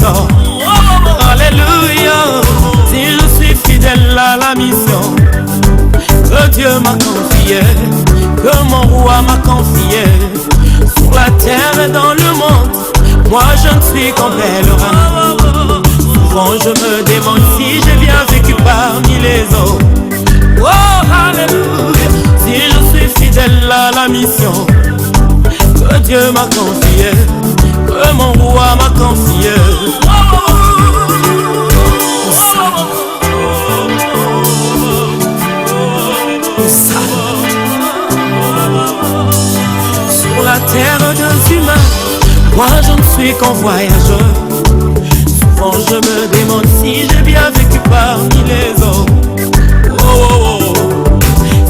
hommes. Alléluia. Si je suis fidèle à la mission que Dieu m'a confiée, que mon roi m'a confiée, sur la terre et dans le monde, moi je ne suis qu'un pèlerin. Souvent je me demande si j'ai bien vécu parmi les hommes. Oh, alléluia. Si je suis fidèle à la mission que Dieu m'a confiée, que mon roi m'a confiée. Sur la terre des humains, moi je ne suis qu'un voyageur. Souvent je me demande si j'ai bien vécu parmi les hommes. Oh, oh, oh.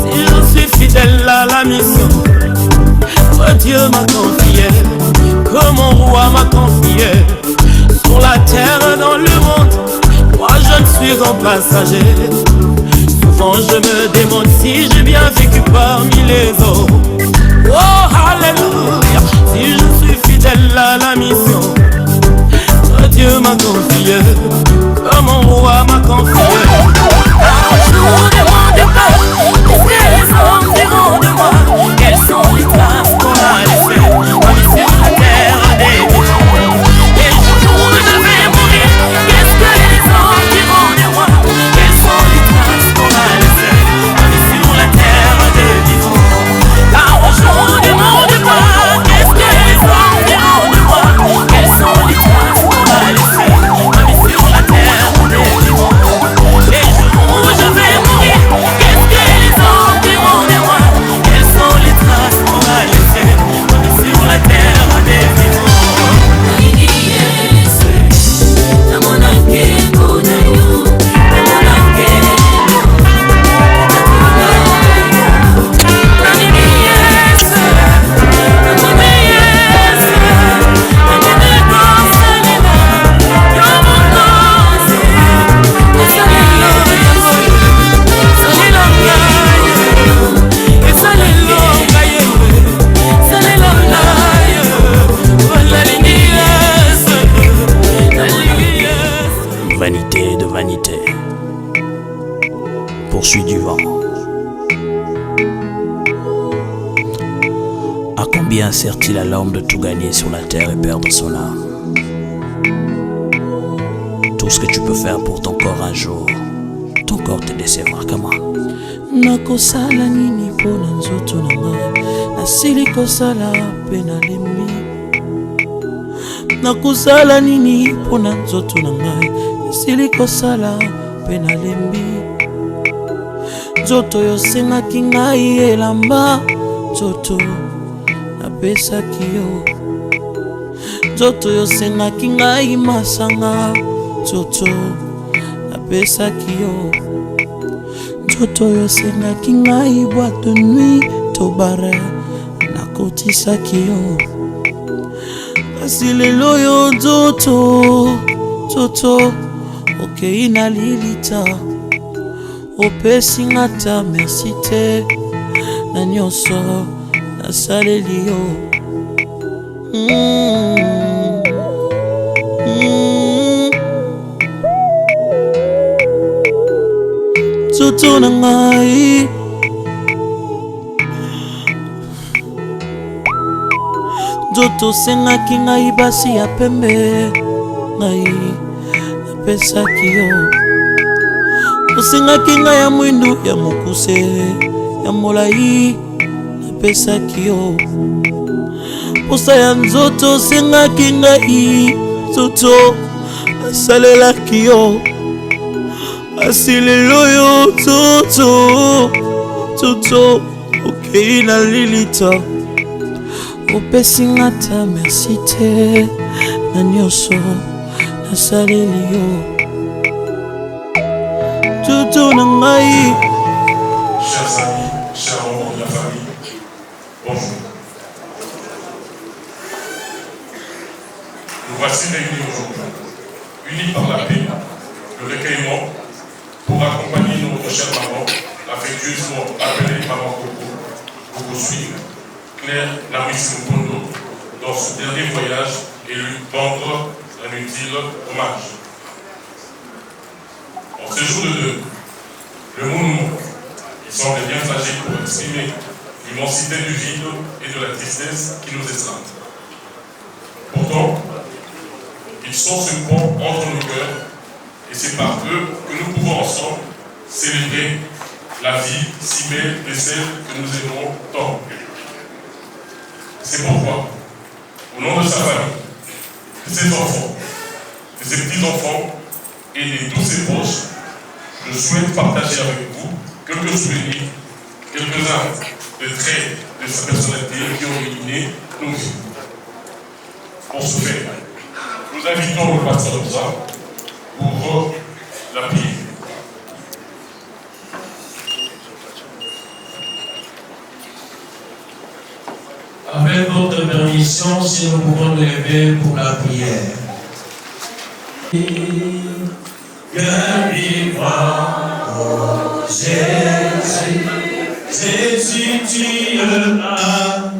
Si je suis fidèle à la mission que Dieu m'a confiée, que mon roi m'a confié, sur la terre dans le monde, moi je ne suis qu'un passager. Souvent je me demande si j'ai bien vécu parmi les hommes. Oh, alléluia. Si je suis fidèle à la mission que Dieu m'a confié, que mon roi m'a confié. Un jour de mon départ, qu'est-ce que les hommes diront de moi? Quelles sont les traces qu'on a laissées sur la terre des vivants? Et le jour où je vais mourir, qu'est-ce que les hommes diront de moi? Quelles sont les traces qu'on a laissées sur la terre des vivants? Car au jour de mon départ, qu'est-ce que les hommes diront de moi? Quelles sont les traces qu'on a laissées sur la terre des vivants? Et le jour où je vais mourir, qu'est-ce que les hommes diront de moi? Quelles sont les traces qu'on a laissées sur la terre des vivants? Vanité de vanité, poursuit du vent. À combien sert-il à l'homme de tout gagner sur la terre et perdre son âme? Tout ce que tu peux faire pour ton corps un jour, ton corps te décevra. Comment? Nakosala nini pona nzoto na ngai, nasili kosala pe nalembi. Nakosala nini pona nzoto na ngai, nasili kosala pe nalembi. Nzoto yosengaki ngai elamba, nzoto napesaki yo. Nzoto yosengaki ngai masanga, nzoto napesaki yo. Nzoto yosengaki ngai boîte de nuit to bare, nakotisaki yo. Kasi lelo yo nzoto, nzoto okei na lilita, opesi nga ta merci te na nyonso nasaleli yo. Nzoto na ngai, nzoto sengaki ngai basi ya pembe, ngai napesaki yo. Osengaki ngai ya mwindu ya mokuse ya molai, napesaki yo. Posa ya nzoto osengaki ngai, nzoto nasalelaki yo. Asi lelo yo nzoto, nzoto okei na lilita, opesi nga ta merci te na nyonso nasaleli yo. Nzoto na ngai. Chers amis, chers membres de la famille, bonjour. Nous voici réunis aujourd'hui, unis par la paix, le recueillement, pour accompagner notre chère maman, affectueusement appelée Maman Coco, pour poursuivre Claire Namisi Mpondo dans ce dernier voyage et lui tendre un inutile hommage. En ce jour de deuil, le monument, qui semble bien tragique pour exprimer l'immensité du vide et de la tristesse qui nous étreint. Pourtant, ils sont ce pont entre nos cœurs, et c'est par eux que nous pouvons ensemble célébrer la vie si belle de celle que nous aimons tant. C'est pourquoi, au nom de sa famille, de ses enfants, de ses petits-enfants et de tous ses proches, je souhaite partager avec vous quelques souvenirs, quelques-uns de traits de sa personnalité qui ont illuminé nos vies. Pour ce faire, nous invitons le pasteur Obza pour la prière. Avec votre permission, si nous pouvons nous lever pour la prière. Bien vivant, oh Jésus, Jésus, tu es là.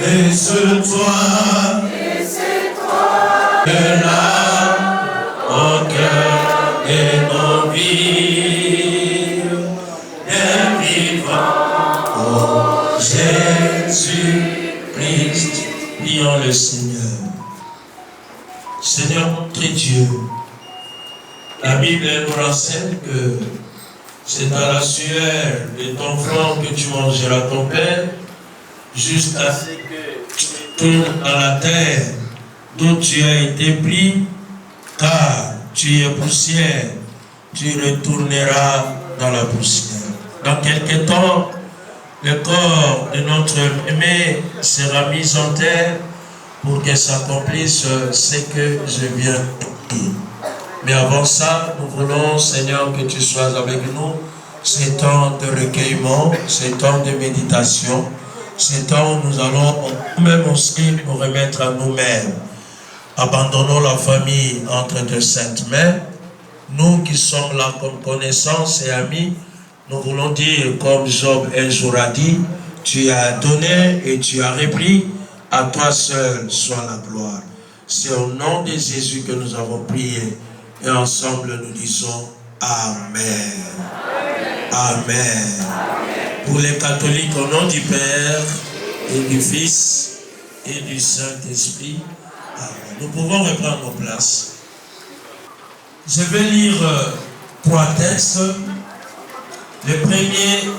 Et c'est toi, que là, au cœur de nos vies, bien vivant, oh Jésus Christ, prions le Seigneur. Seigneur notre Dieu, la Bible nous renseigne que c'est à la sueur de ton front que tu mangeras ton pain, jusqu'à ce que tu retournes dans la terre d'où tu as été pris, car tu es poussière, tu retourneras dans la poussière. Dans quelque temps, le corps de notre aimé sera mis en terre pour que s'accomplisse ce que je viens de dire. Mais avant ça, nous voulons, Seigneur, que tu sois avec nous. C'est temps de recueillement, c'est temps de méditation, c'est temps où nous allons nous-mêmes aussi nous remettre à nous-mêmes. Abandonnons la famille entre de saintes mains. Nous qui sommes là comme connaissances et amis, nous voulons dire, comme Job un jour a dit, tu as donné et tu as repris, à toi seul soit la gloire. C'est au nom de Jésus que nous avons prié et ensemble nous disons Amen. Amen. Amen. Pour les catholiques, au nom du Père et du Fils et du Saint-Esprit, amen. Nous pouvons reprendre nos places. Je vais lire 3 textes. Le premier,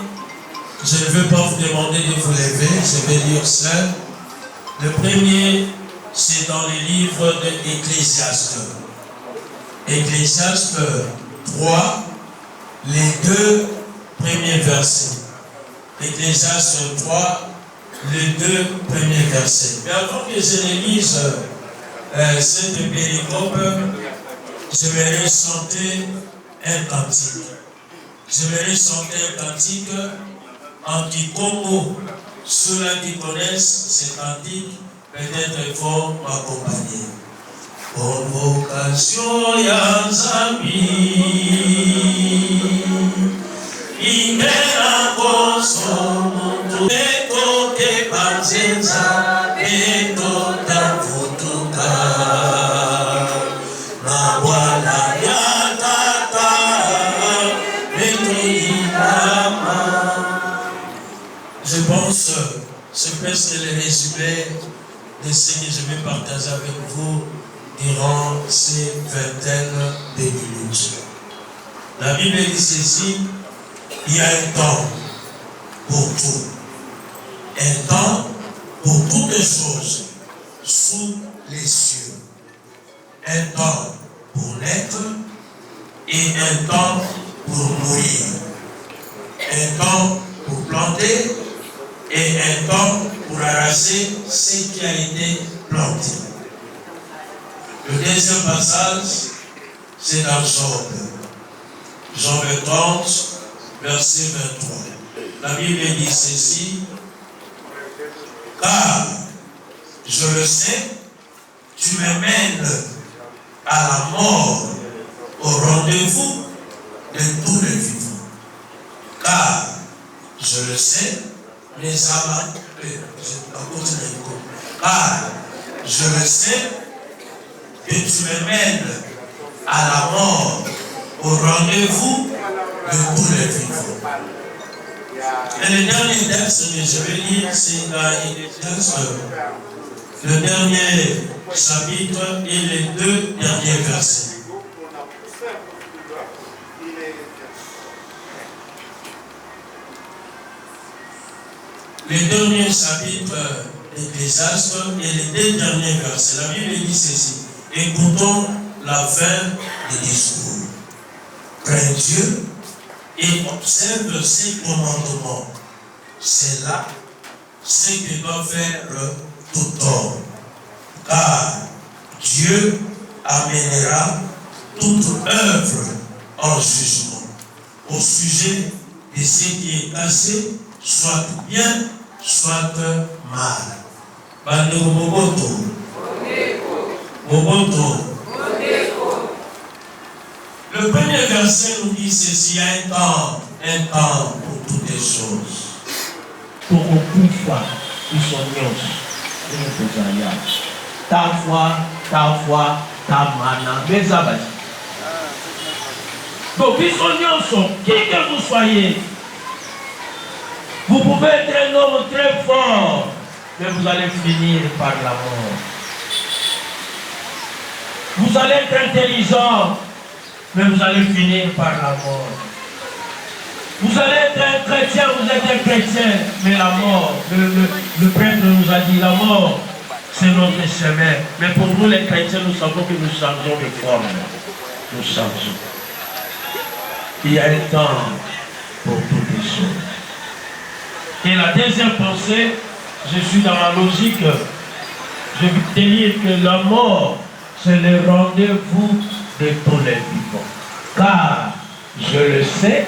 je ne veux pas vous demander de vous lever, je vais lire seul. Le premier, c'est dans le livre de Ecclésiaste. Ecclésiaste 3, les 2 premiers versets. Ecclésiaste 3, les 2 premiers versets. Mais avant que je ne lise cette péricope, j'aimerais chanter un cantique. J'aimerais chanter un cantique en Kikongo. Ceux-là qui connaissent ce cantique, peut-être il faut m'accompagner. Convocation ya Nzambi, Ingena kosomuntu, Ekoke Banzenza, Ekota Futuka, Nawala ya Tata, Je pense, c'est presque le résumé de ce que je vais partager avec vous durant ces vingtaines de minutes. La Bible dit ceci, il y a un temps pour tout. Un temps pour toutes les choses sous les cieux. Un temps pour naître et un temps pour mourir. Un temps pour planter et un temps pour arracher ce qui a été planté. Le deuxième passage, c'est dans Job. Job 30, verset 23. La Bible dit ceci, car je le sais, tu me mènes à la mort, au rendez-vous de tous les vivants. Car je le sais, mes Ah, je le sais que tu me mènes à la mort, au rendez-vous de tous les vivants. Et le dernier texte que je vais lire, c'est dans le dernier chapitre et les 2 derniers versets. Le dernier chapitre d'Ecclésiaste et les 2 derniers versets. La Bible dit ceci. Écoutons la fin du discours. Crains Dieu et observe ses commandements. C'est là ce que doit faire tout homme. Car Dieu amènera toute œuvre en jugement au sujet de ce qui est caché, soit bien, soit mal. Bandeko Moboto. Moboto. Le premier verset nous dit ceci, il y a un temps pour toutes les choses. Pour okufa isonyos kozaya ta foi ta mana bezabati. Donc isonyos, qui que vous soyez, vous pouvez être un homme très fort, mais vous allez finir par la mort. Vous allez être intelligent, mais vous allez finir par la mort. Vous allez être un chrétien, vous êtes un chrétien, mais la mort, le prêtre nous a dit, la mort, c'est notre chemin. Mais pour nous les chrétiens, nous savons que nous changeons de forme. Nous changeons. Il y a un temps pour toutes les choses. Et la deuxième pensée, je suis dans la logique, je vais te dire que la mort, c'est le rendez-vous de tous les vivants. Car, je le sais,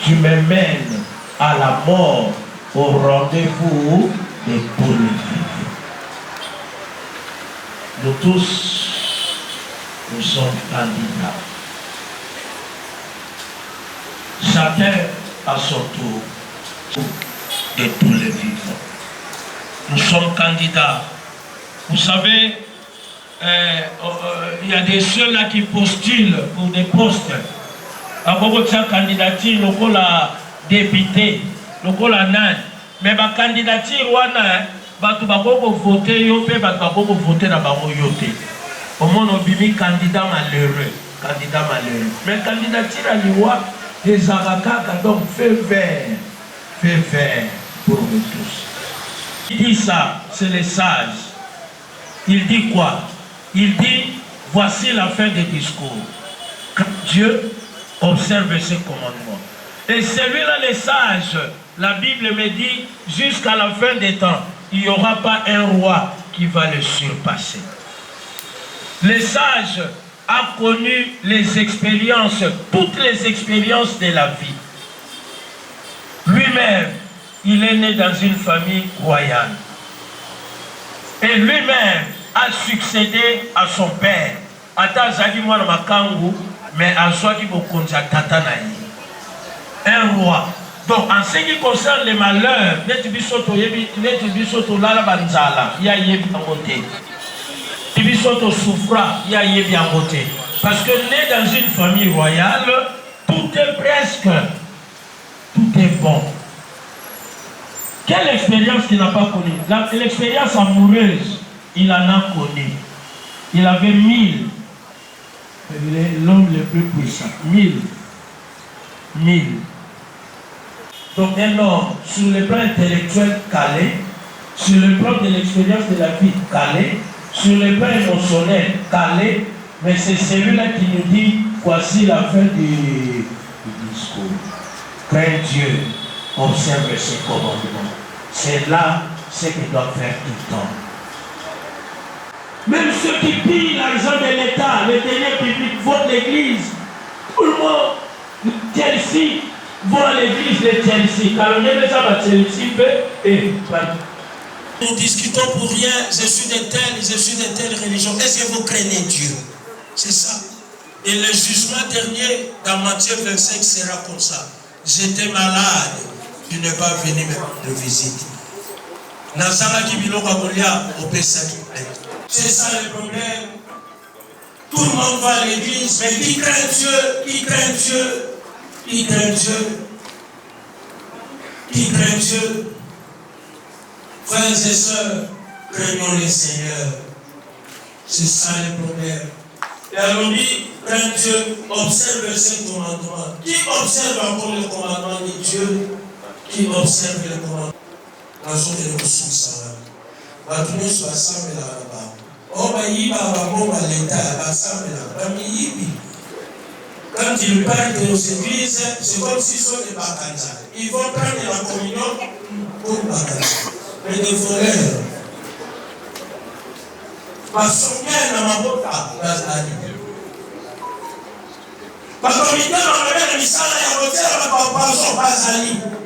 tu me mènes à la mort, au rendez-vous de tous les vivants. Nous tous, nous sommes candidats. Chacun à son tour de tous les vivants. Nous sommes candidats. Vous savez, il y a des ceux-là qui postulent pour des postes. À propos de sa candidature, nous la député, nous la nan. Mais ma candidature, batu bakoko voter yo pe batu bakoko voter na bango yote. Au moins on bimi candidat malheureux. Mais candidature à l'iwa, les arakaka donc fait vert pour nous tous. Il dit ça, c'est les sages. Il dit quoi? Il dit, voici la fin des discours. Quand Dieu observe ses commandements. Et celui-là, les sages, la Bible me dit, jusqu'à la fin des temps, il n'y aura pas un roi qui va le surpasser. Les sages ont connu les expériences, toutes les expériences de la vie. Lui-même, il est né dans une famille royale. Et lui-même a succédé à son père. Ata zali mwana makangu, mais à soi qui bokonza tata na ye. Un roi. Donc en ce qui concerne les malheurs, net bisoto lala banzala, ya yebi angote. Bisoto souffra, ya yebi angote. Parce que né dans une famille royale, tout est presque, tout est bon. Quelle expérience qu'il n'a pas connue? L'expérience amoureuse, il en a connu. Il avait 1000. Il est l'homme le plus puissant. 1000. Donc un homme, sur le plan intellectuel calé, sur le plan de l'expérience de la vie calé, sur le plan émotionnel calé, mais c'est celui-là qui nous dit, voici la fin du discours. Crains Dieu, observe ses commandements. C'est là ce qu'il doit faire tout le temps. Même ceux qui pillent l'argent de l'État, les deniers publics, votent l'église. Tout le monde, Chelsea, voit l'église de Chelsea. Car on est déjà à Chelsea, et nous discutons pour rien, je suis de telle religion. Est-ce que vous craignez Dieu? C'est ça. Et le jugement dernier, dans Matthieu 25, sera comme ça. J'étais malade, tu n'es pas venu me visiter. C'est ça le problème. Tout le monde va à l'église, mais qui craint Dieu, qui craint Dieu, qui craint Dieu, qui craint Dieu. Frères et sœurs, craignons le Seigneur. C'est ça le problème. Et alors dit, crains Dieu, observe ses commandements. Qui observe encore le commandement de Dieu? Qui observe le commandement? Dans son émotion, ça va. Va tourner sur la sable là-bas. Oh, bah, il va avoir l'état, la sable là-bas. Quand ils partent aux églises, c'est comme s'ils sont des Bakanza. Ils vont prendre la communion pour Bakanza. Mais des voleurs. Parce qu'on vient dans ma botte,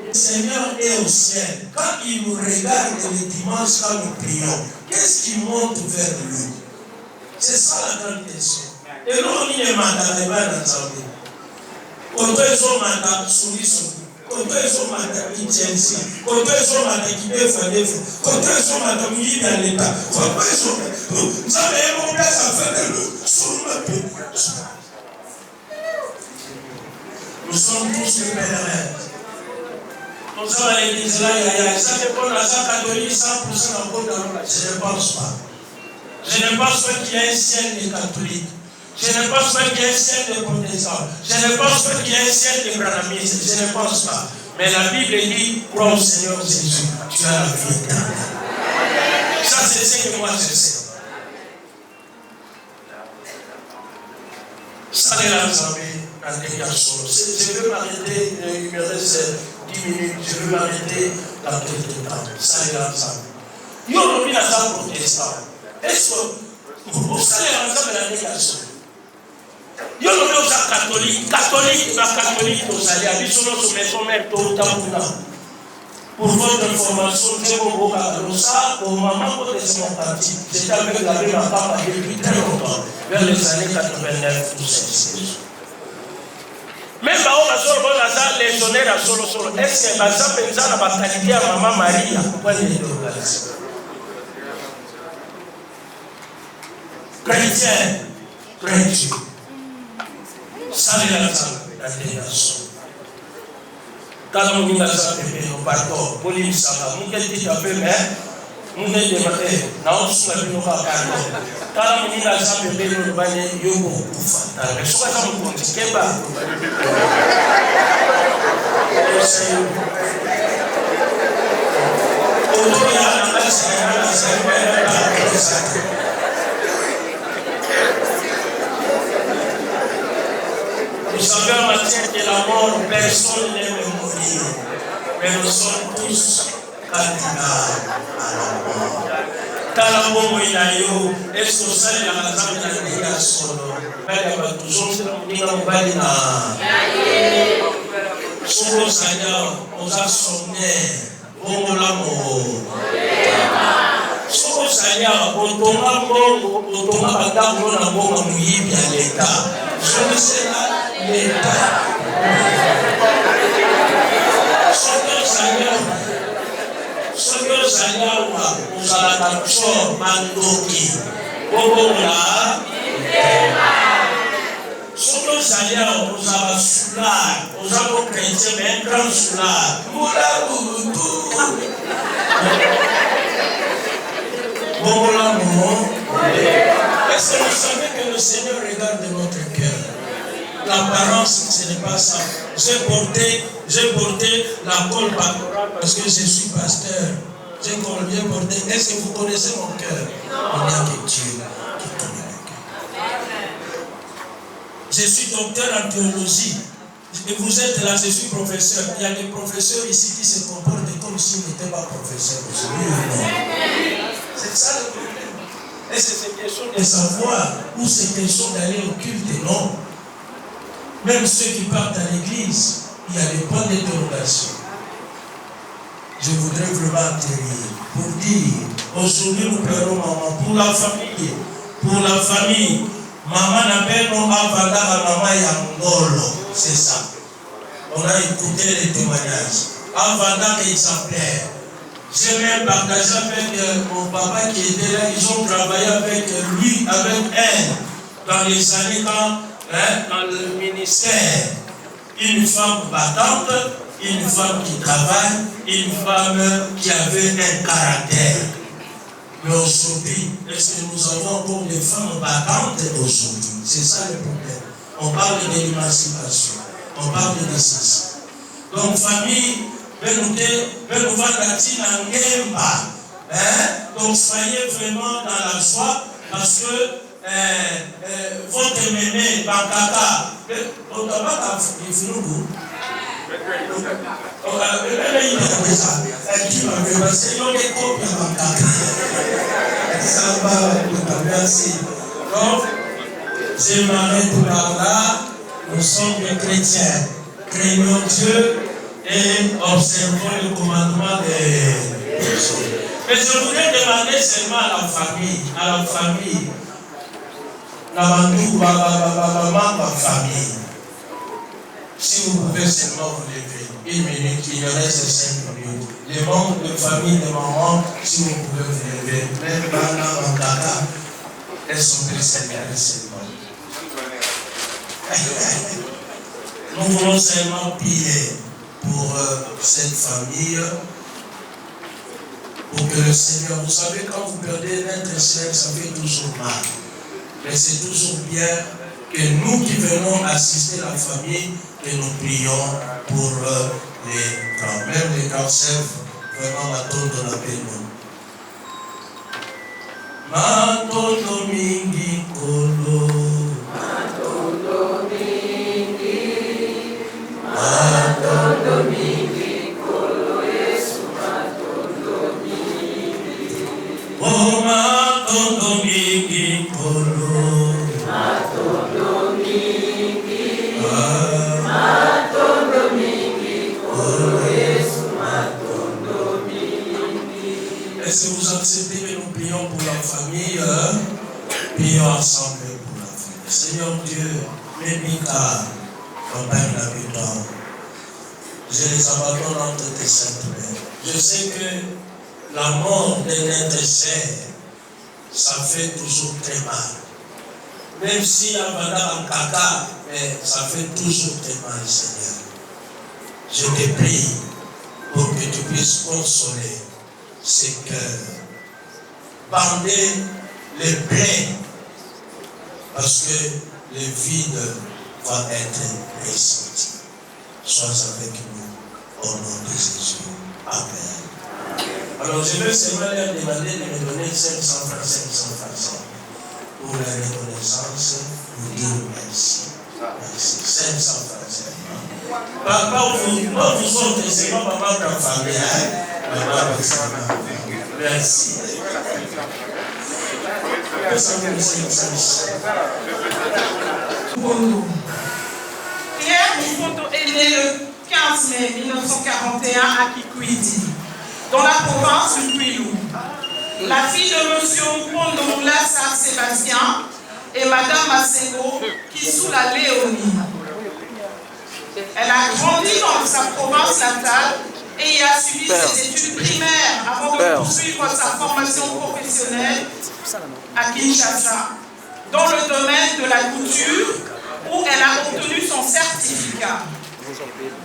le Seigneur est au ciel. Quand il nous regarde le dimanche, quand nous prions, qu'est-ce qui monte vers lui? C'est ça la grande question. Et nous, on y est mandat, et bien ensemble. Quand ils ont mandat, souris. Quand ils ont mandat, ils tiennent ici. Quand ils ont mandat, ils peuvent faire. Quand ils ont mandat, ils vivent dans l'état. Quand ils ont mandat, vous savez, mon père, ça fait de l'eau. Nous sommes tous les pèlerins. Nous sommes à l'église là, ça dépend de la catholique, 100% encore dans la. Je ne pense pas. Je ne pense pas qu'il y ait un ciel des catholiques. Je ne pense pas qu'il y ait un ciel des protestants. Je ne pense pas qu'il y ait un ciel des branhamistes. Je ne pense pas. Mais la Bible dit, crois au Seigneur Jésus, tu as la vie éternelle. Ça, c'est ce que moi je sais. Ça, c'est l'ensemble. Je veux m'arrêter, il me reste 10 minutes, je veux m'arrêter dans quelques temps. Ça est l'ensemble. Il y a aujourd'hui la salle protestante. Est-ce que vous savez l'ensemble de la négation? Il y a aujourd'hui la catholique, la catholique, vous allez à lui sur notre maison mère tout le temps. Pour votre information, je vous vois ça, au moment où j'étais mon parti, j'étais avec la même papa depuis très longtemps, vers les années 89 ou 66. Même si on a les légionnaires à solo, est-ce que ça peut être la qualité à Maman Maria? Pourquoi il est organisé? Chrétien, chrétien. Ça, c'est la délégation. Quand on dit ça, pardon, pour les sagas, on dit à peu près, on est débatté, non, on se met au pardon. Quand on dit ça, on dit au pardon, yo, mais ce que ça me compte, c'est pas. Vous savez, en matière de la mort, personne n'aime mourir. Mais nous sommes tous candidats à la mort. Talamongo inayo, est-ce que ça est la raison de la négation? Bali ya toujours c'est mbali na. Soko sanya, oza somnaire, bongo la mort. Soko sanya, otonga bongo, otonga batango na bongo muyibi ya l'État. Je ne sais pas l'État. Soko sanya wa, ozala kacho mandoki. Bongo la. Soko sanya, ozala soulard, ozala chrétien, mais un grand soulard. Moula boutou. Bongo la mort. Est-ce que vous savez que le Seigneur regarde notre cœur? L'apparence, ce n'est pas ça. J'ai porté la colle pastorale parce que je suis pasteur. J'ai bien porté. Est-ce que vous connaissez mon cœur? Il n'y a que Dieu qui connaît mon cœur. Je suis docteur en théologie. Et vous êtes là, je suis professeur. Il y a des professeurs ici qui se comportent comme s'ils n'étaient pas professeurs. C'est ça le problème. Et c'est question de savoir où c'est question d'aller au culte, non? Même ceux qui partent à l'église, il y a des points d'interrogation. Je voudrais vraiment atterrir pour dire, aujourd'hui nous prenons maman pour la famille. Pour la famille, maman n'appelle non avanda à maman Yangolo. C'est ça. On a écouté les témoignages. Avanda exemplaire. J'ai même partagé avec mon papa qui était là. Ils ont travaillé avec lui, avec elle, dans les années dans le ministère. Une femme battante, une femme qui travaille, une femme qui avait un caractère. Mais aujourd'hui, est-ce que nous avons encore des femmes battantes aujourd'hui? C'est ça le problème. On parle de l'émancipation, on parle de ceci. Donc, famille, donc soyez vraiment dans la joie parce que votre méné, Bankaka, on ne va pas vous. Merci. Donc, je m'arrête par là. Nous sommes des chrétiens. Craignons Dieu et observons le commandement des personnes. Mais je voudrais demander seulement à la famille, la famille, si vous pouvez seulement vous lever, 1 minute, il reste 5 minutes. Les membres de famille, de maman, si vous pouvez vous lever, même dans Kaka, elles sont très seulement. Nous voulons seulement prier pour cette famille, pour que le Seigneur, vous savez, quand vous perdez l'être cher, ça fait toujours mal. Mais c'est toujours bien que nous qui venons assister la famille, que nous prions pour les grands. Même les grands servent vraiment Matondo la peine. Matondo mingi kolo. Matondo mingi. Matondo mingi kolo. Yesu matondo mingi. Oh matondo mingi kolo. Matondo mingi. Matondo mingi kolo. Yesu matondo mingi. Est-ce que vous acceptez que nous prions pour la famille? Prions ensemble pour la famille. Seigneur Dieu, Mébika, Papa l'habitant, je les abandonne entre tes saintes mains. Je sais que la mort d'un être cher, ça fait toujours très mal. Même si Abada en caca, mais ça fait toujours très mal, Seigneur. Je te prie pour que tu puisses consoler ces cœurs. Bander les plaies, parce que le vide va être ressenti. Sois avec nous, au nom de Jésus. Amen. Alors je vais seulement leur demander de me donner 500 francs pour la reconnaissance, pour dire merci. Merci. 500 francs. Papa, vous autres, c'est pas papa de la famille. Merci. Pierre Moufondo est né le 15 mai 1941 à Kikwiti, dans la province du Kwilu. La fille de M. Moufondo Moulassa Sébastien et Madame Masengo qui sous la Léonie. Elle a grandi dans sa province natale et y a suivi ses études primaires avant de poursuivre sa formation professionnelle à Kinshasa, dans le domaine de la couture, où elle a obtenu son certificat.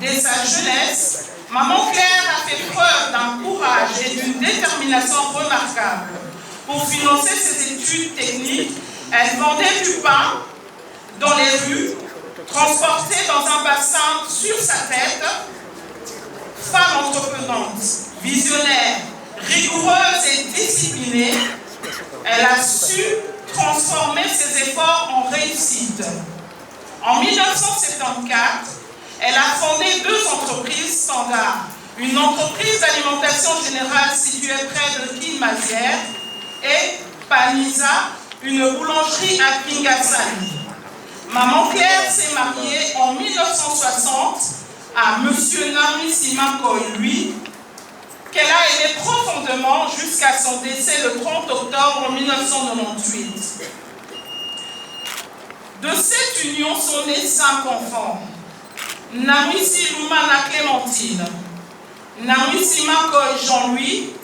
Dès sa jeunesse, Maman Claire a fait preuve d'un courage et d'une détermination remarquables. Pour financer ses études techniques, elle vendait du pain dans les rues, transportée dans un bassin sur sa tête. Femme entreprenante, visionnaire, rigoureuse et disciplinée, elle a su transformer ses efforts en réussite. En 1974, elle a fondé 2 entreprises standards. Une entreprise d'alimentation générale située près de Kinmazière et Panisa, une boulangerie à Kingasani. Maman Claire s'est mariée en 1960 à M. Nami Simakoy, lui, qu'elle a aimé profondément jusqu'à son décès le 30 octobre 1998. De cette union sont nés 5 enfants. Namisi Lumana Clémentine, Namwisi Makoy Jean-Louis,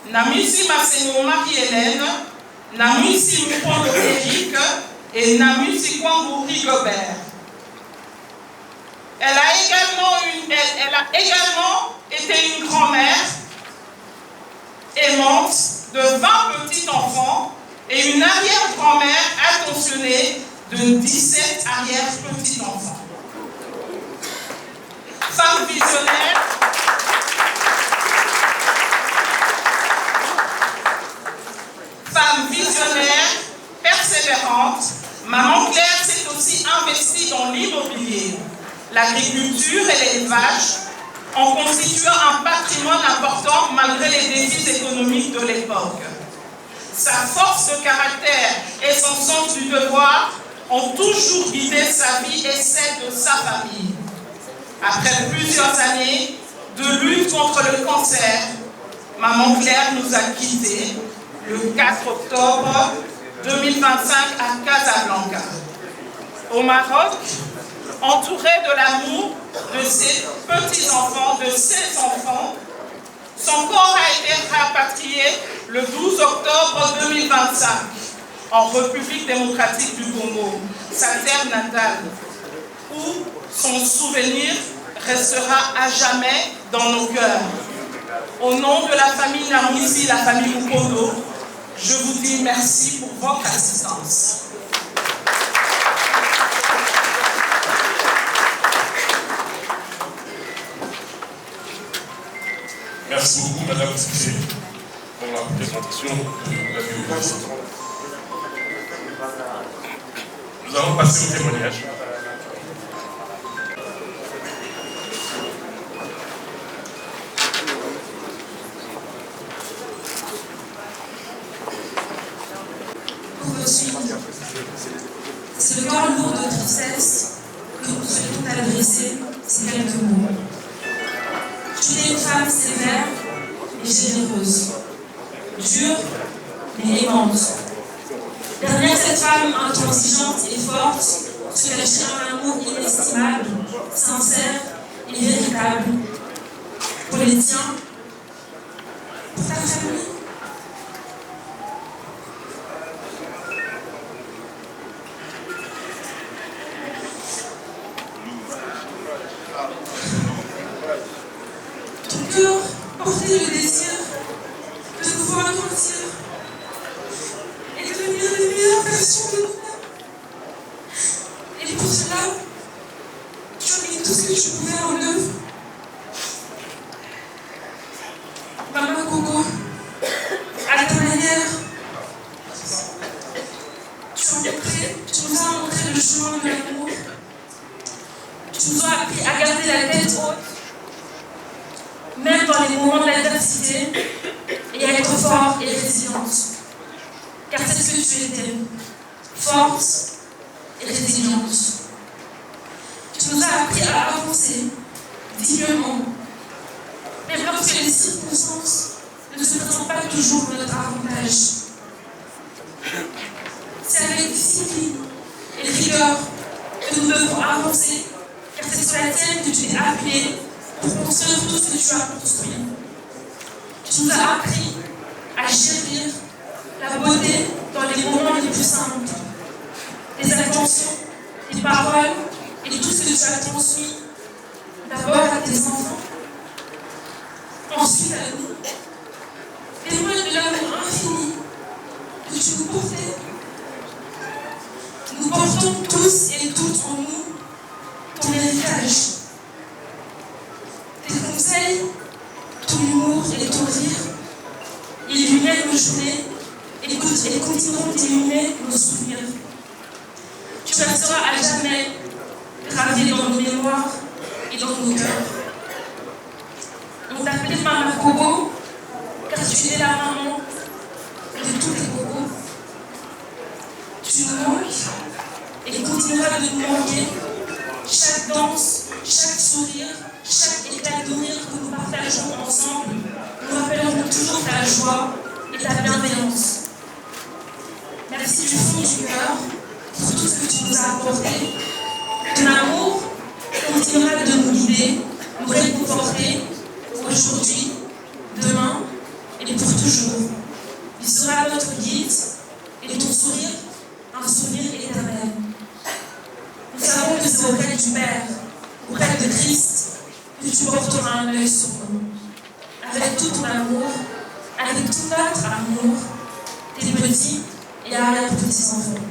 Namwisi Maseno Marie-Hélène, Namwisi Mupondo Éric et Namwisi Kwangou Rigobert. Elle a également été une grand-mère aimante de 20 petits-enfants et une arrière-grand-mère attentionnée de 17 arrière-petits-enfants. Femme visionnaire, persévérante, Maman Claire s'est aussi investie dans l'immobilier, l'agriculture et l'élevage, en constituant un patrimoine important malgré les défis économiques de l'époque. Sa force de caractère et son sens du devoir ont toujours guidé sa vie et celle de sa famille. Après plusieurs années de lutte contre le cancer, Maman Claire nous a quittés le 4 octobre 2025 à Casablanca. Au Maroc, entourée de l'amour de ses petits-enfants, de ses enfants, son corps a été rapatrié le 12 octobre 2025 en République démocratique du Congo, sa terre natale, où son souvenir restera à jamais dans nos cœurs. Au nom de la famille Namwisi, la famille Mupondo, je vous dis merci pour votre assistance. Merci beaucoup, Madame Cissé, pour la présentation de la biographie. Nous allons passer au témoignage. C'est le cœur lourd de tristesse que nous souhaitons t'adresser ces quelques mots. Tu es une femme sévère et généreuse, dure mais aimante. Derrière cette femme intransigeante et forte se cachait un amour inestimable, sincère et véritable pour les tiens, pour ta famille. Ton cœur portait le désir de nous voir grandir et de devenir les meilleures versions de nous-mêmes. Et pour cela, tu as mis tout ce que tu pouvais en œuvre. Maman Coco, à ta manière, tu nous as montré le chemin de l'amour. Tu nous as appris à garder la tête haute, même dans les moments d'adversité, et à être fort et résiliente. Car c'est ce que tu étais, forte et résiliente. Tu nous as appris à avancer dignement, même lorsque les circonstances ne se présentent pas toujours pour notre avantage. C'est avec discipline et rigueur que nous devons avancer, car c'est sur la tienne que tu es appelé pour construire tout ce que tu as construit. Tu nous as appris à chérir la beauté dans les moments les plus simples, les attentions, les paroles et tout ce que tu as transmis d'abord à tes enfants, ensuite à nous. Témoigne de l'amour infini que tu nous portais. Nous portons tous et toutes en nous ton héritage. Tes conseils, ton humour et ton rire illuminaient nos journées et continueront d'illuminer nos souvenirs. Tu resteras à jamais gravé dans nos mémoires et dans nos cœurs. On t'appelait Maman Coco car tu es la maman de tous les cocos. Tu nous manques et continueras de nous manquer. Chaque danse, chaque sourire, chaque éclat de rire que nous partageons ensemble, nous rappellerons toujours ta joie et ta bienveillance. Merci du fond du cœur pour tout ce que tu nous as apporté. Ton amour continuera de nous guider, nous réconforter aujourd'hui Il sera notre guide et ton sourire, un souvenir éternel. Nous savons que c'est auprès du Père, auprès de Christ, que tu porteras un œil sur nous. Avec tout ton amour, avec tout notre amour, tes petits et arrière-petits-enfants.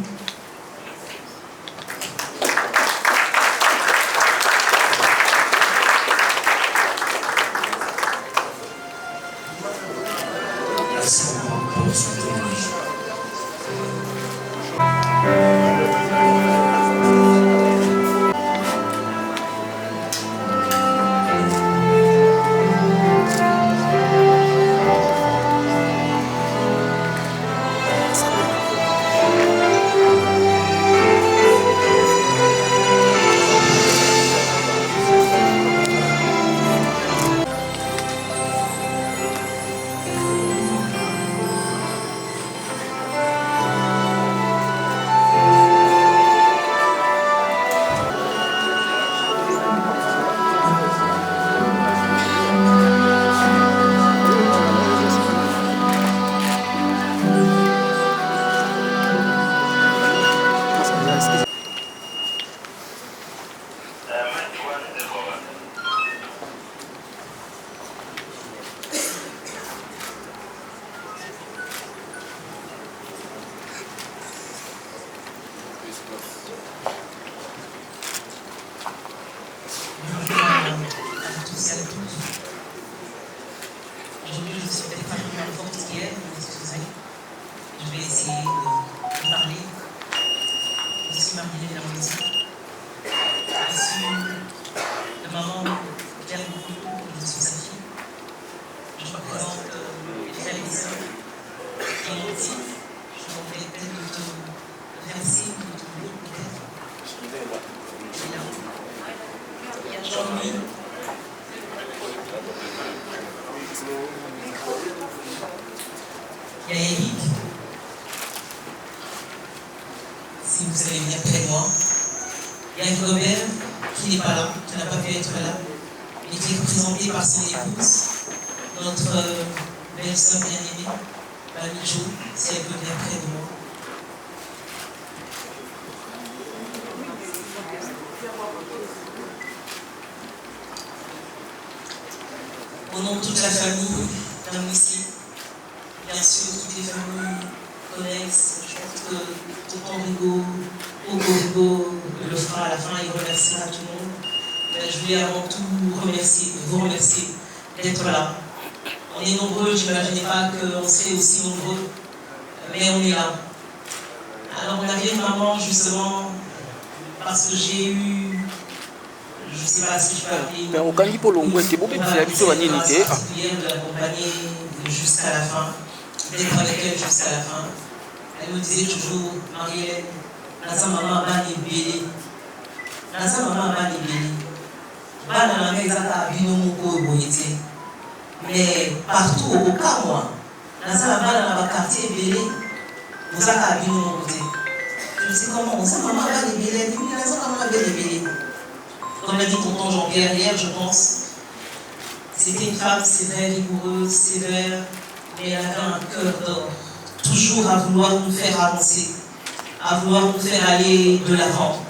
Merci beaucoup pour ce témoignage. Aujourd'hui, je suis peut-être pas plus forte qu'hier, excusez. Je vais essayer de parler. Je suis Marie-Hélène Lamonti. Je suis la maman Claire Boukou, je suis sa fille. Je représente les frères et les sœurs qui ont aussi. Je voudrais peut-être te remercier, de te dire peut-être. Il y a Jean-Louis. Il y a Eric, si vous savez venir près de moi. Il y a Robert qui n'est pas là, qui n'a pas pu être là, mais qui est représenté par son épouse, notre belle-sœur bien-aimée, Mamie Jo, si elle peut venir près de moi. Au nom de toute la famille, Madame ici, bien sûr, toutes les familles connaissent. Je pense que tonton Rigaud, Hugo le fera à la fin, il remerciera tout le monde. Mais je voulais avant tout vous remercier d'être là. On est nombreux, je n'imaginais pas qu'on serait aussi nombreux, mais on est là. Alors on avait une maman justement, parce que j'ai eu, je ne sais pas si je peux appeler une particulière de l'accompagner jusqu'à la fin, d'être avec elle jusqu'à la fin. Elle me disait toujours, Marie-Hélène, Naza maman bani bélé. Naza maman bani bélé. Bana na mezaka bino moko boyete. Mais partout au cas moi, Naza bana na quartier bélé, mozaka bino moko te. Je me dis comment, Naza maman bani bélé, Naza maman bani bélé. Comme l'a dit tonton Jean-Pierre hier, je pense, c'était une femme sévère, rigoureuse, sévère, mais elle avait un cœur d'or. Toujours à vouloir nous faire avancer, à vouloir nous faire aller de l'avant.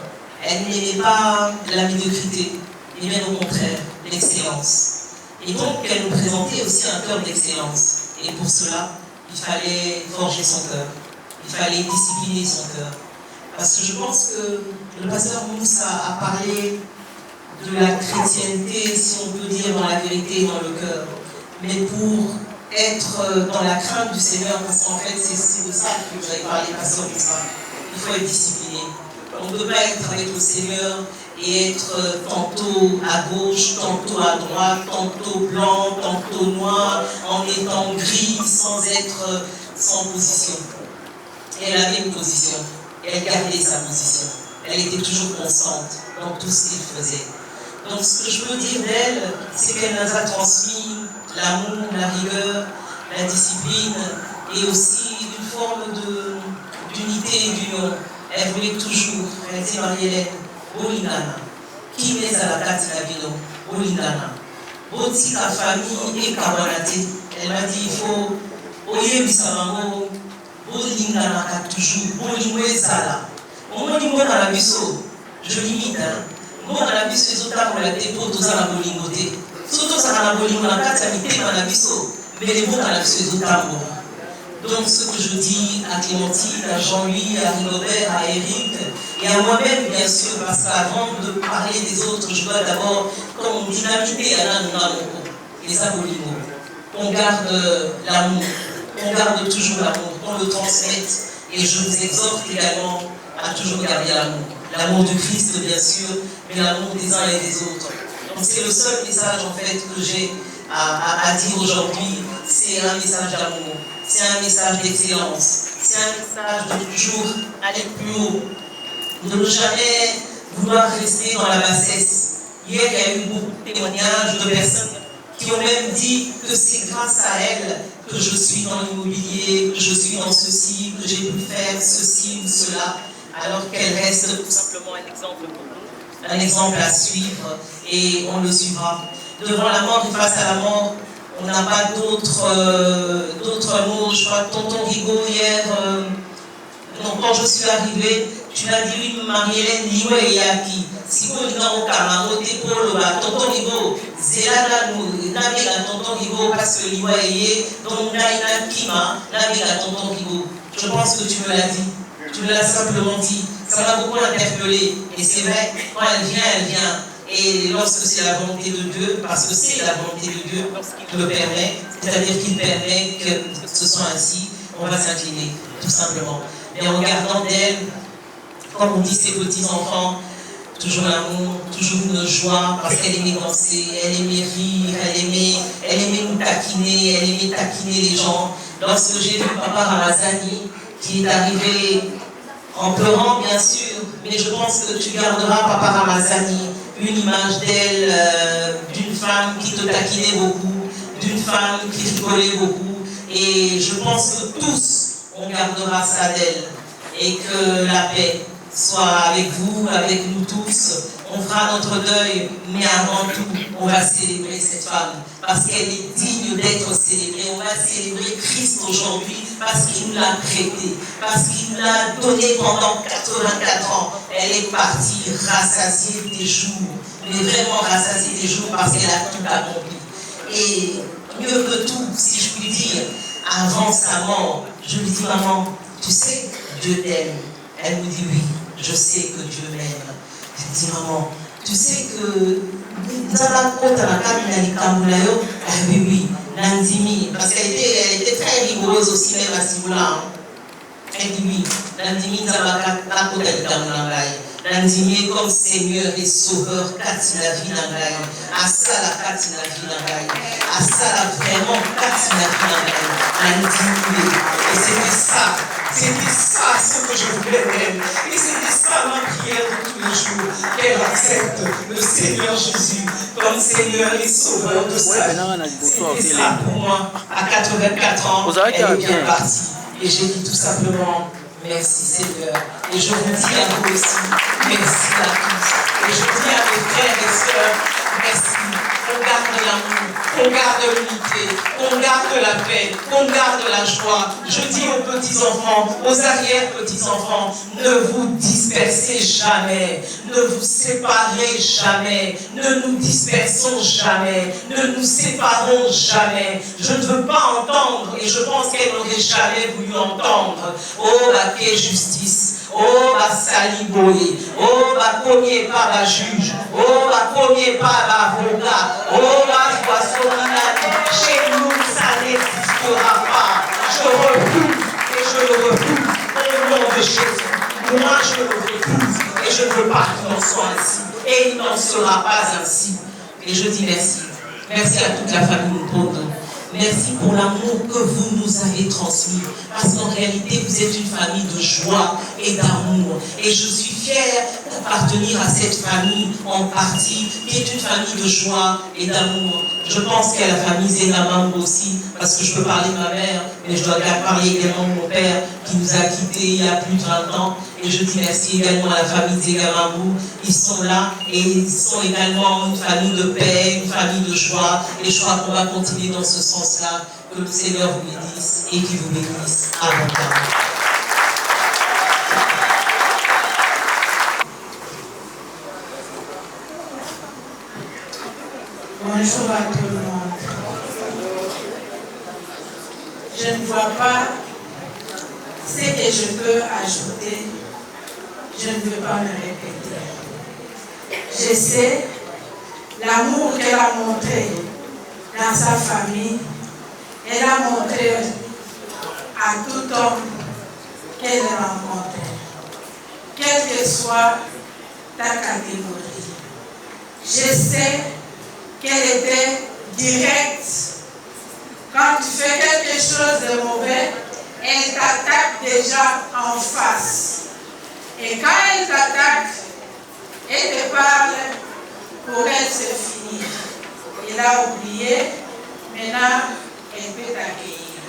Elle n'aimait pas la médiocrité, mais bien au contraire, l'excellence. Et donc, elle nous présentait aussi un cœur d'excellence. Et pour cela, il fallait forger son cœur. Il fallait discipliner son cœur. Parce que je pense que le pasteur Moussa a parlé de la chrétienté, si on peut dire, dans la vérité, dans le cœur. Mais pour être dans la crainte du Seigneur, parce qu'en fait, c'est de ça que j'avais parlé, pasteur Moussa. Il faut être discipliné. On ne peut pas être avec le Seigneur et être tantôt à gauche, tantôt à droite, tantôt blanc, tantôt noir, en étant gris, sans position. Et elle avait une position. Et elle gardait sa position. Elle était toujours constante dans tout ce qu'il faisait. Donc ce que je peux dire d'elle, c'est qu'elle nous a transmis l'amour, la rigueur, la discipline et aussi une forme d'unité et d'union. Elle voulait toujours, elle dit Marie-Hélène, Bolingana, qui met à la carte la bino, Bolingana, Botika famille et Kawanate. Elle m'a dit il faut oyebisa bango bolinganaka toujours bolingo ezala omoni mboka na biso je limite mboka na biso ezotambola te mpo toza na bolingo te so tozala na bolingo na kati ya mitema na biso mbele mboka na biso ezotambola. Donc ce que je dis à Clémentine, à Jean-Louis, à Rigobert, à Eric et à moi-même bien sûr, parce qu'avant de parler des autres, je dois d'abord, comme on dynamiter à l'anonamo, les abolimos, qu'on garde l'amour, qu'on garde toujours l'amour, qu'on le transmette. Et je vous exhorte également à toujours garder l'amour. L'amour du Christ bien sûr, mais l'amour des uns et des autres. Donc c'est le seul message en fait que j'ai à dire aujourd'hui, c'est un message d'amour. C'est un message d'excellence, c'est un message de toujours aller plus haut, de ne jamais vouloir rester dans la bassesse. Hier, il y a eu beaucoup de témoignages de personnes qui ont même dit que c'est grâce à elles que je suis dans l'immobilier, que je suis dans ceci, que j'ai pu faire ceci ou cela, alors qu'elles restent tout simplement un exemple pour nous, un exemple à suivre et on le suivra. Devant la mort et face à la mort, on n'a pas d'autres mots. Je crois que tonton Rigaud hier, quand je suis arrivée, tu m'as dit oui, Marie-Hélène, Liwe et Yaki. Si vous n'avez pas tonton Rigaud, c'est là tonton Rigaud parce que Liwe et donc Naina Kima, tonton Rigaud. Je pense que tu me l'as dit. Tu me l'as simplement dit. Ça m'a beaucoup interpellée. Et c'est vrai, quand elle vient. Et lorsque c'est la volonté de Dieu, parce que c'est la volonté de Dieu, lorsqu'il le permet, c'est-à-dire qu'il permet que ce soit ainsi, on va s'incliner, tout simplement. Mais en gardant d'elle, comme on dit ses petits-enfants, toujours l'amour, toujours une joie, parce qu'elle aimait danser, elle aimait rire, elle aimait nous taquiner, elle aimait taquiner les gens. Lorsque j'ai vu Papa Ramazani, qui est arrivé en pleurant, bien sûr, mais je pense que tu garderas Papa Ramazani, une image d'elle, d'une femme qui te taquinait beaucoup, d'une femme qui rigolait beaucoup. Et je pense que tous, on gardera ça d'elle. Et que la paix soit avec vous, avec nous tous. On fera notre deuil, mais avant tout, on va célébrer cette femme. Parce qu'elle est digne d'être célébrée. On va célébrer Christ aujourd'hui parce qu'il nous l'a prêté. Parce qu'il nous l'a donné pendant 84 ans. Elle est partie rassasiée des jours. Mais vraiment rassasiée des jours parce qu'elle a tout accompli. Et mieux que tout, si je puis dire, avant sa mort, je lui dis, maman, tu sais, Dieu t'aime. Elle me dit, oui, je sais que Dieu m'aime. Je dis, maman, tu sais que oui, oui, Nandimi, parce qu'elle était très rigoureuse aussi, même à ce niveau-là. Elle dit oui, Nandimi Nandimi comme Seigneur et Sauveur, Katina Vinangaï, Asala Katina Vinangaï, Asala vraiment Katina Vinangaï, Nandimi. Et c'était ça ce que je voulais d'elle. Et c'était ça ma prière de tous les jours, qu'elle accepte le Seigneur Jésus comme Seigneur et Sauveur de sa vie. C'était ça pour moi, à 84 ans, elle est bien partie. Et j'ai dit tout simplement, merci Seigneur. Et je vous dis à vous aussi, merci à tous. Et je dis à mes frères et sœurs, merci. On garde l'amour, on garde l'unité, on garde la paix, on garde la joie. Je dis aux petits-enfants, aux arrière-petits-enfants, ne vous dispersez jamais, ne vous séparez jamais, ne nous dispersons jamais, ne nous séparons jamais. Je ne veux pas entendre, et je pense qu'elle n'aurait jamais voulu entendre, oh la paix justice. Oh, ma saliboye, oh, ma premier pas la juge, oh, ma premier pas l'avocat, oh, ma poisson chez nous, ça n'existera pas. Je refuse et je le refuse au nom de Jésus. Moi, je le refuse et je ne veux pas qu'il en soit ainsi. Et il n'en sera pas ainsi. Et je dis merci. Merci à toute la famille Mpondo. Merci pour l'amour que vous nous avez transmis. Parce qu'en réalité, vous êtes une famille de joie et d'amour. Et je suis fière d'appartenir à cette famille en partie, qui est une famille de joie et d'amour. Je pense qu'à la famille Zenamambo aussi, parce que je peux parler de ma mère, mais je dois parler également de mon père, qui nous a quittés il y a plus de 20 ans. Et je dis merci également à la famille Zegamambou. Ils sont là et ils sont également une famille de paix, une famille de joie. Et je crois qu'on va continuer dans ce sens-là. Que le Seigneur vous bénisse et qu'il vous bénisse abondamment. Bonjour à tout le monde. Je ne vois pas ce que je peux ajouter. Je ne veux pas me répéter. Je sais l'amour qu'elle a montré dans sa famille. Elle a montré à tout homme qu'elle rencontre, quelle que soit ta catégorie. Je sais qu'elle était directe. Quand tu fais quelque chose de mauvais, elle t'attaque déjà en face. Et quand elle t'attaque, elle te parle, pour elle c'est fini. Elle a oublié, maintenant elle peut t'accueillir.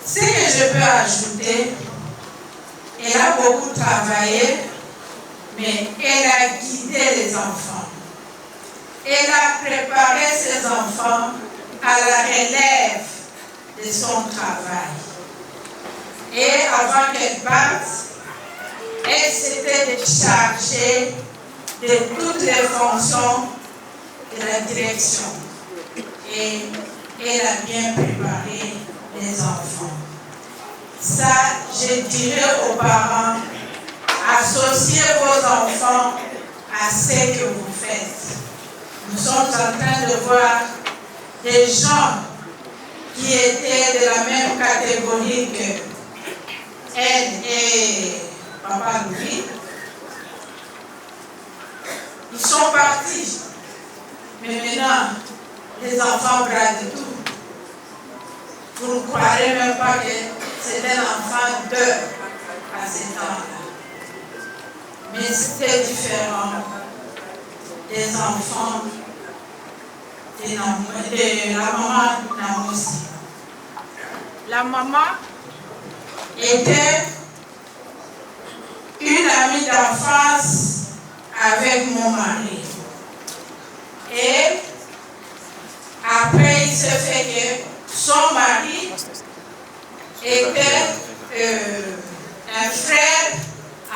Ce que je peux ajouter, elle a beaucoup travaillé, mais elle a guidé les enfants. Elle a préparé ses enfants à la relève de son travail. Et avant qu'elle parte, elle s'était chargée de toutes les fonctions de la direction. Et elle a bien préparé les enfants. Ça, je dirais aux parents, associez vos enfants à ce que vous faites. Nous sommes en train de voir des gens qui étaient de la même catégorie que elle et Papa Louis. Ils sont partis. Mais maintenant, les enfants bradent tout. Vous ne croirez même pas que c'était l'enfant d'eux à ce temps-là. Mais c'était différent des enfants de la maman Namoussi. La maman était une amie d'enfance avec mon mari. Et après, il se fait que son mari était un frère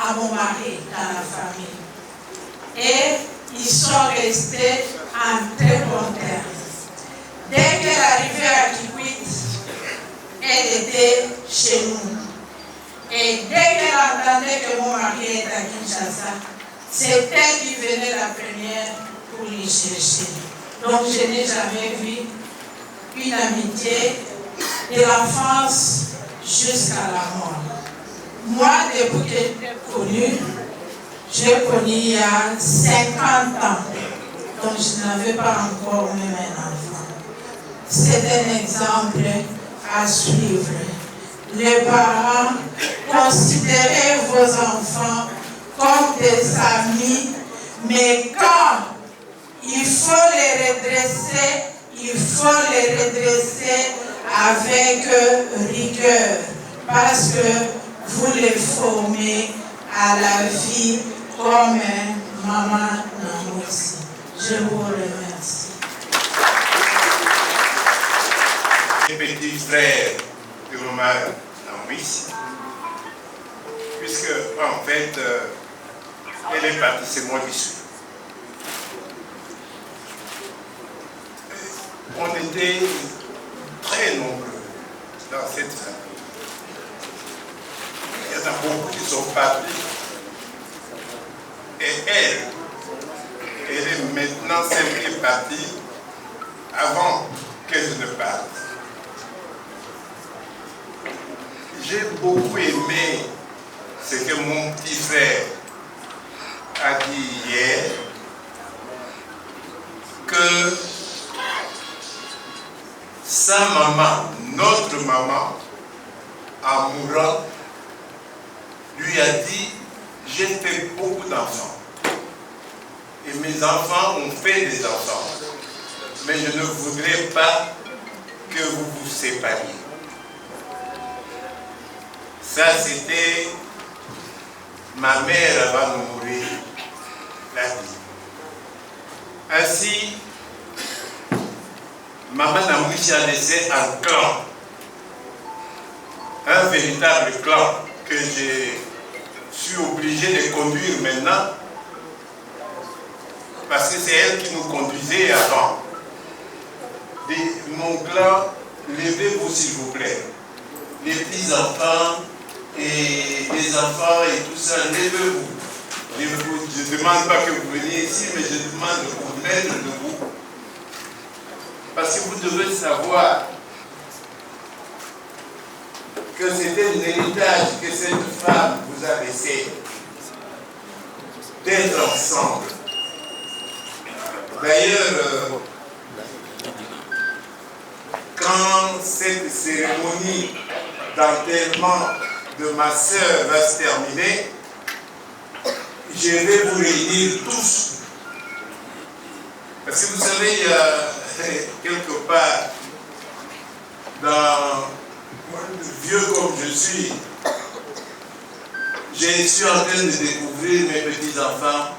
à mon mari dans la famille. Et ils sont restés en très bon terme. Dès qu'elle arrivait à Kikwit, elle était chez nous. Et dès qu'elle entendait que mon mari était à Kinshasa, c'est elle qui venait la première pour les chercher. Donc je n'ai jamais vu une amitié de l'enfance jusqu'à la mort. Moi, depuis que j'ai connu il y a 50 ans. Donc je n'avais pas encore même un enfant. C'est un exemple à suivre. Les parents, considérez vos enfants comme des amis, mais quand il faut les redresser, il faut les redresser avec rigueur, parce que vous les formez à la vie comme maman Namoussi. Je vous remercie. Les petits frères de maman Namoussi, puisque en fait, elle est partie, c'est moi qui suis. On était très nombreux dans cette famille. Il y en a beaucoup qui sont partis. Et elle est maintenant celle qui est partie avant que je ne parte. J'ai beaucoup aimé ce que mon petit frère a dit hier, que sa maman, notre maman, en mourant, lui a dit: j'ai fait beaucoup d'enfants. Et mes enfants ont fait des enfants. Mais je ne voudrais pas que vous vous sépariez. Ça, c'était ma mère avant de mourir, l'a dit. Ainsi, Maman Namouchi a laissé un clan. Un véritable clan que je suis obligé de conduire maintenant. Parce que c'est elle qui nous conduisait avant. Mon clan, levez-vous s'il vous plaît. Les petits-enfants et les enfants et tout ça, levez-vous. Je ne demande pas que vous veniez ici, mais je demande de vous mettre debout. Parce que vous devez savoir que c'était un héritage que cette femme vous a laissé. D'être ensemble. D'ailleurs, quand cette cérémonie d'enterrement de ma sœur va se terminer, je vais vous réunir tous. Parce que vous savez, il y a quelque part, vieux comme je suis en train de découvrir mes petits-enfants,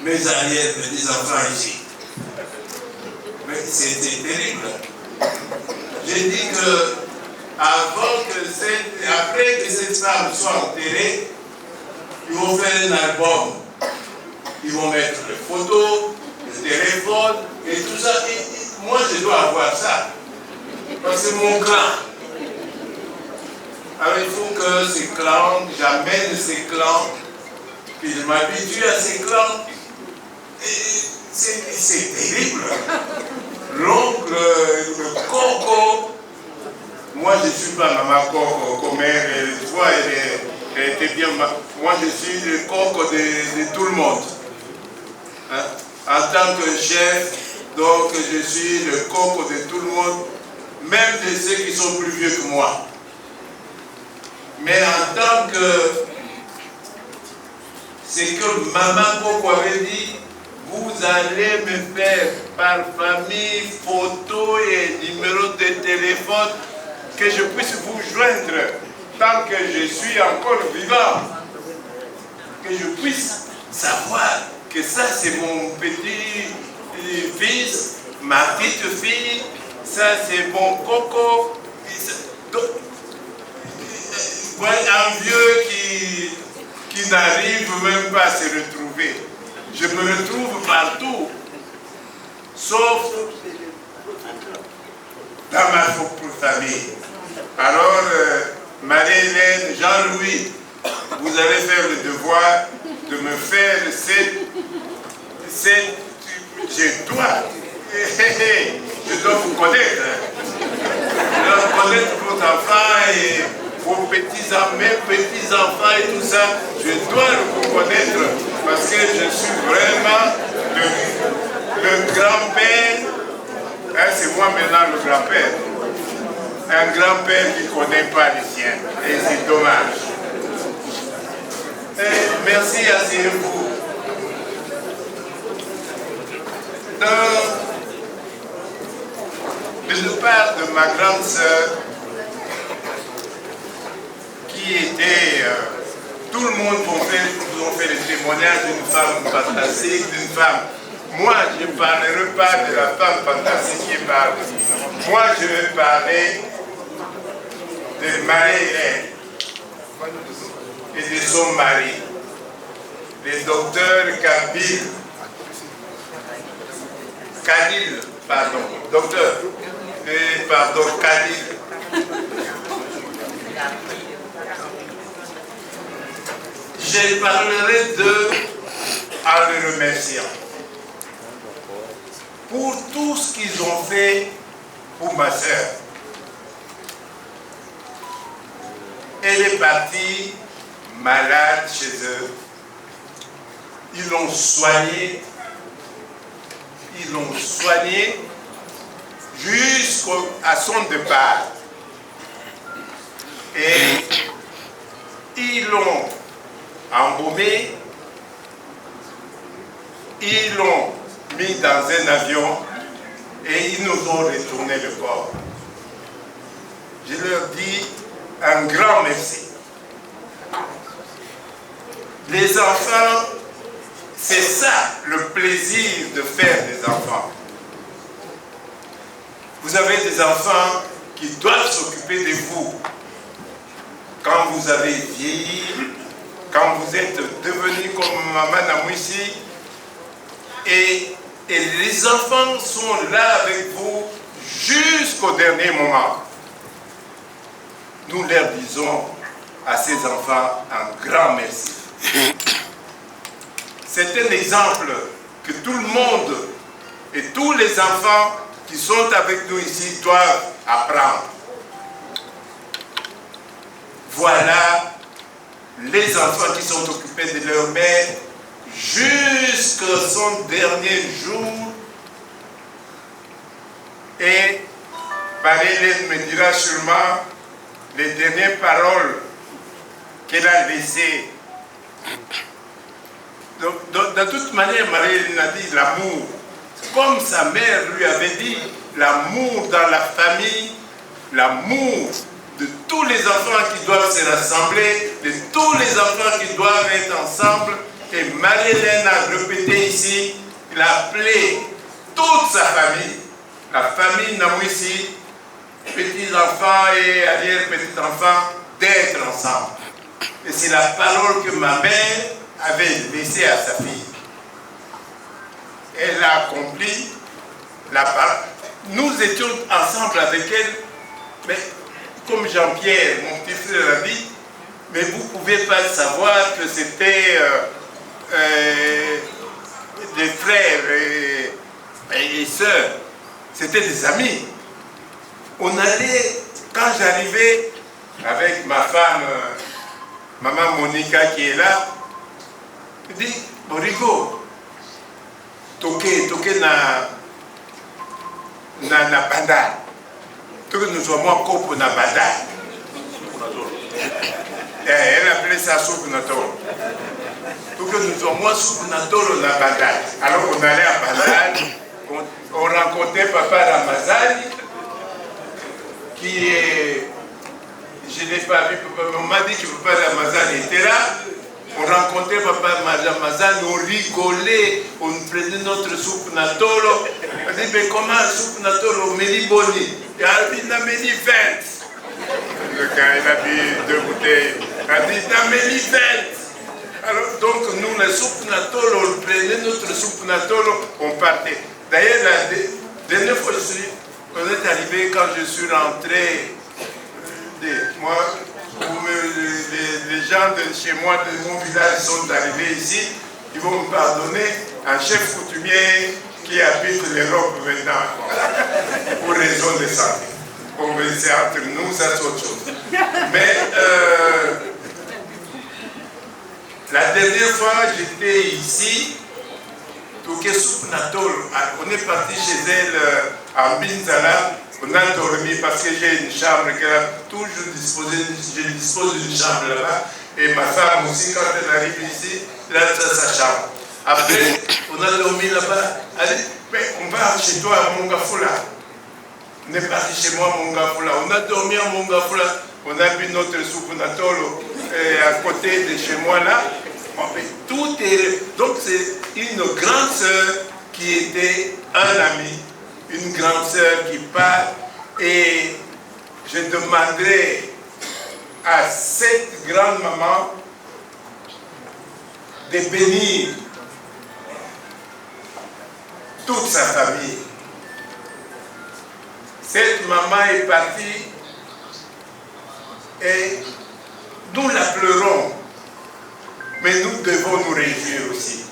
mes arrière-petits-enfants ici. Mais c'était terrible. J'ai dit que après que cette femme soit enterrée, ils vont faire un album. Ils vont mettre les photos, les téléphones et tout ça. Et moi, je dois avoir ça. Parce que c'est mon clan. Alors il faut que ces clans, j'amène ces clans, que je m'habitue à ces clans. Et c'est terrible. L'oncle, le coco, moi je ne suis pas maman coco, comme elle, tu vois, elle était bien. Moi je suis le coco de tout le monde. Hein? En tant que chef, donc je suis le coco de tout le monde, même de ceux qui sont plus vieux que moi. Mais en tant que, c'est que maman Coco avait dit, vous allez me faire par famille, photo et numéro de téléphone, que je puisse vous joindre tant que je suis encore vivant. Que je puisse savoir que ça c'est mon petit fils, ma petite fille, ça c'est mon Coco. Un vieux qui n'arrive même pas à se retrouver. Je me retrouve partout, sauf dans ma propre famille. Alors, Marie-Hélène, Jean-Louis, vous allez faire le devoir de me faire je dois vous connaître. Je dois connaître vos enfants et vos petits-enfants, mes petits-enfants et tout ça, je dois vous connaître parce que je suis vraiment le grand-père. Hein, c'est moi maintenant le grand-père. Un grand-père qui ne connaît pas les siens. Et c'est dommage. Et merci, asseyez-vous. De part de ma grande sœur, qui était, tout le monde vous ont fait le témoignage d'une femme fantastique, d'une femme. Moi, je ne parlerai pas de la femme fantastique qui parle. Moi, je vais parler de Marie-Hélène et de son mari, le docteur Khalil, pardon, docteur, pardon, Khalil. Je parlerai d'eux en les remerciant pour tout ce qu'ils ont fait pour ma sœur. Elle est partie malade chez eux. Ils l'ont soignée. Ils l'ont soignée jusqu'à son départ. Et ils l'ont embaumé, ils l'ont mis dans un avion et ils nous ont retourné le corps. Je leur dis un grand merci. Les enfants, c'est ça le plaisir de faire des enfants. Vous avez des enfants qui doivent s'occuper de vous. Quand vous avez vieilli, quand vous êtes devenu comme Maman Namouissi, et les enfants sont là avec vous jusqu'au dernier moment. Nous leur disons à ces enfants un grand merci. C'est un exemple que tout le monde et tous les enfants qui sont avec nous ici doivent apprendre. Voilà les enfants qui sont occupés de leur mère jusqu'à son dernier jour. Et Marie-Hélène me dira sûrement les dernières paroles qu'elle a laissées. De toute manière, Marie-Hélène a dit l'amour. Comme sa mère lui avait dit, l'amour dans la famille, l'amour de tous les enfants qui doivent se rassembler, de tous les enfants qui doivent être ensemble. Et Marie-Hélène a répété ici, il a appelé toute sa famille, la famille Namouissi, petits-enfants et arrière-petits-enfants, d'être ensemble. Et c'est la parole que ma mère avait laissée à sa fille. Elle a accompli la parole. Nous étions ensemble avec elle, mais comme Jean-Pierre, mon petit frère, a dit, mais vous ne pouvez pas savoir que c'était des frères et sœurs, c'était des amis. On allait, quand j'arrivais avec ma femme, maman Monica qui est là, je dis, Borigo, toke na bandal. Toke nous sommes en couple na bandal. Elle appelait ça soupe natolo. Toke nous sommes en soupe natolo na bandal. Alors on allait à bandal, on rencontrait Papa Ramazani, qui est, je ne l'ai pas vu, on m'a dit que Papa Ramazani était là. On rencontrait Papa Ramazani, on rigolait, on prenait notre soupe natolo. On dit, mais comment soupe natolo, Méli Boni? Il a dit, na Méli 20. Quand il a bu 2 bouteilles, il a dit, na Méli 20. Alors, donc, nous, la soupe natolo, on prenait notre soupe natolo, on partait. D'ailleurs, la dernière fois, on est arrivé, quand je suis rentré, moi, les gens de chez moi, de mon village, sont arrivés ici, ils vont me pardonner, un chef coutumier qui habite l'Europe maintenant, pour raison de santé. Bon, c'est entre nous, ça c'est autre chose. Mais la dernière fois, j'étais ici, Touké Soupe Natol, on est parti chez elle en Binzala. On a dormi parce que j'ai une chambre qu'elle a toujours disposée, je dispose d'une chambre là-bas. Et ma femme aussi, quand elle arrive ici, elle a sa chambre. Après, on a dormi là-bas. Elle dit, mais on va chez toi à Mongafoula. On est parti chez moi à Mongafoula. On a dormi à Mongafoula. On a bu notre soupe natolo à côté de chez moi là. Tout est... Donc c'est une grande sœur qui était un ami. Une grande sœur qui part, et je demanderai à cette grande maman de bénir toute sa famille. Cette maman est partie et nous la pleurons, mais nous devons nous réjouir aussi.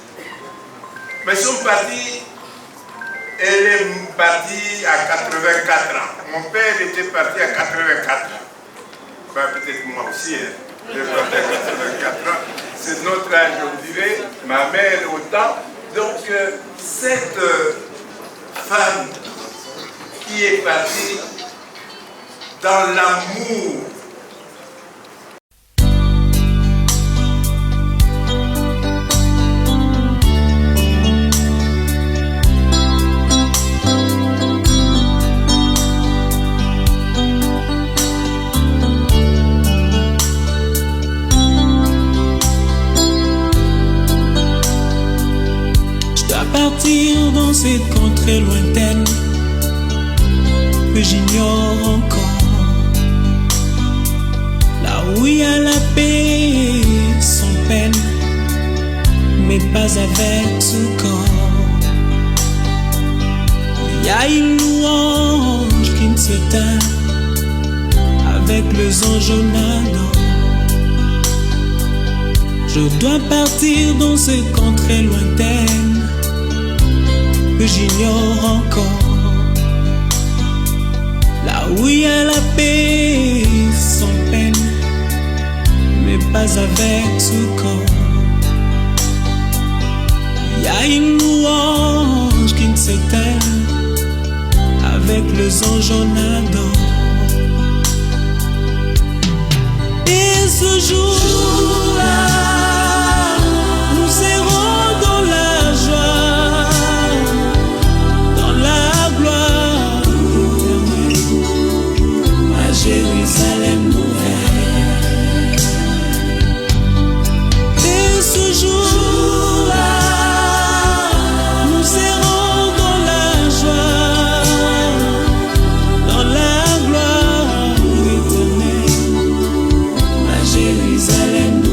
Mais ils sont partis. Elle est partie à 84 ans. Mon père était parti à 84 ans. Ben, peut-être moi aussi. Hein. Je suis parti à 84 ans. C'est notre âge, on dirait. Ma mère autant. Donc, cette femme qui est partie dans l'amour, dans cette contrée lointaine, que j'ignore encore. Là où il y a la paix sans peine, mais pas avec tout corps. Il y a une louange qui ne se teint avec les anges au nado. Je dois partir dans ces contrées lointaines que j'ignore encore. Là où il y a la paix sans peine, mais pas avec tout corps. Il y a une louange qui ne s'éteint avec les anges en adore. Et ce jour-là, nous serons dans la joie, dans la gloire éternelle, à Jérusalem nouvelle. Et ce jour-là, nous serons dans la joie, dans la gloire éternelle, à Jérusalem nouvelle.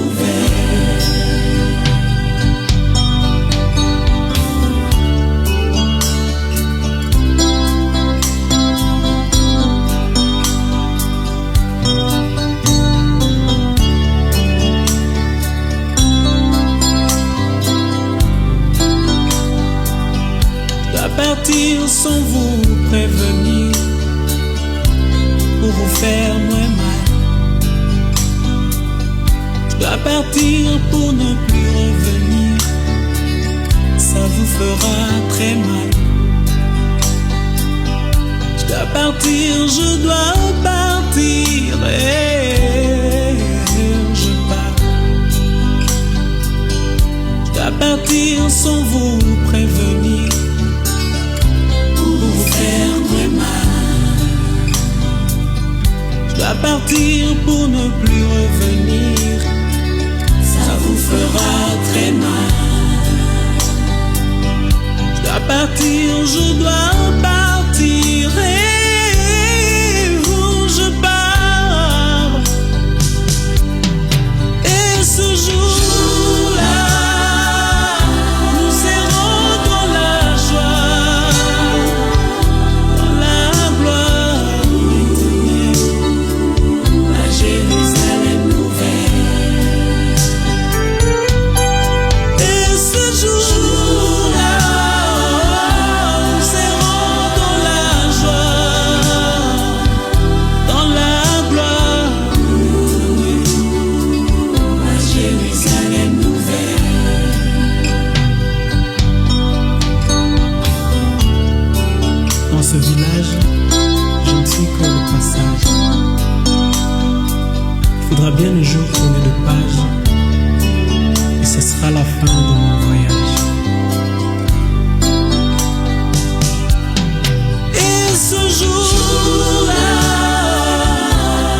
Je dois partir sans vous prévenir pour vous faire moins mal. Je dois partir pour ne plus revenir, ça vous fera très mal. Je dois partir, je dois partir, et je pars. Je dois partir sans vous prévenir pour vous faire très mal. Je dois partir pour ne plus revenir, ça vous fera très mal. Je dois partir, je dois partir, et je pars. Et ce jour-là, nous serons dans la joie, dans la gloire éternelle, à Jérusalem nouvelle. Et ce jour-là, nous serons dans la joie, dans la gloire éternelle, à Jérusalem nouvelle. Dans ce village, je ne suis que le passage. Il faudra bien un jour tourner de page, et ce sera la fin de mon voyage. Et ce jour-là,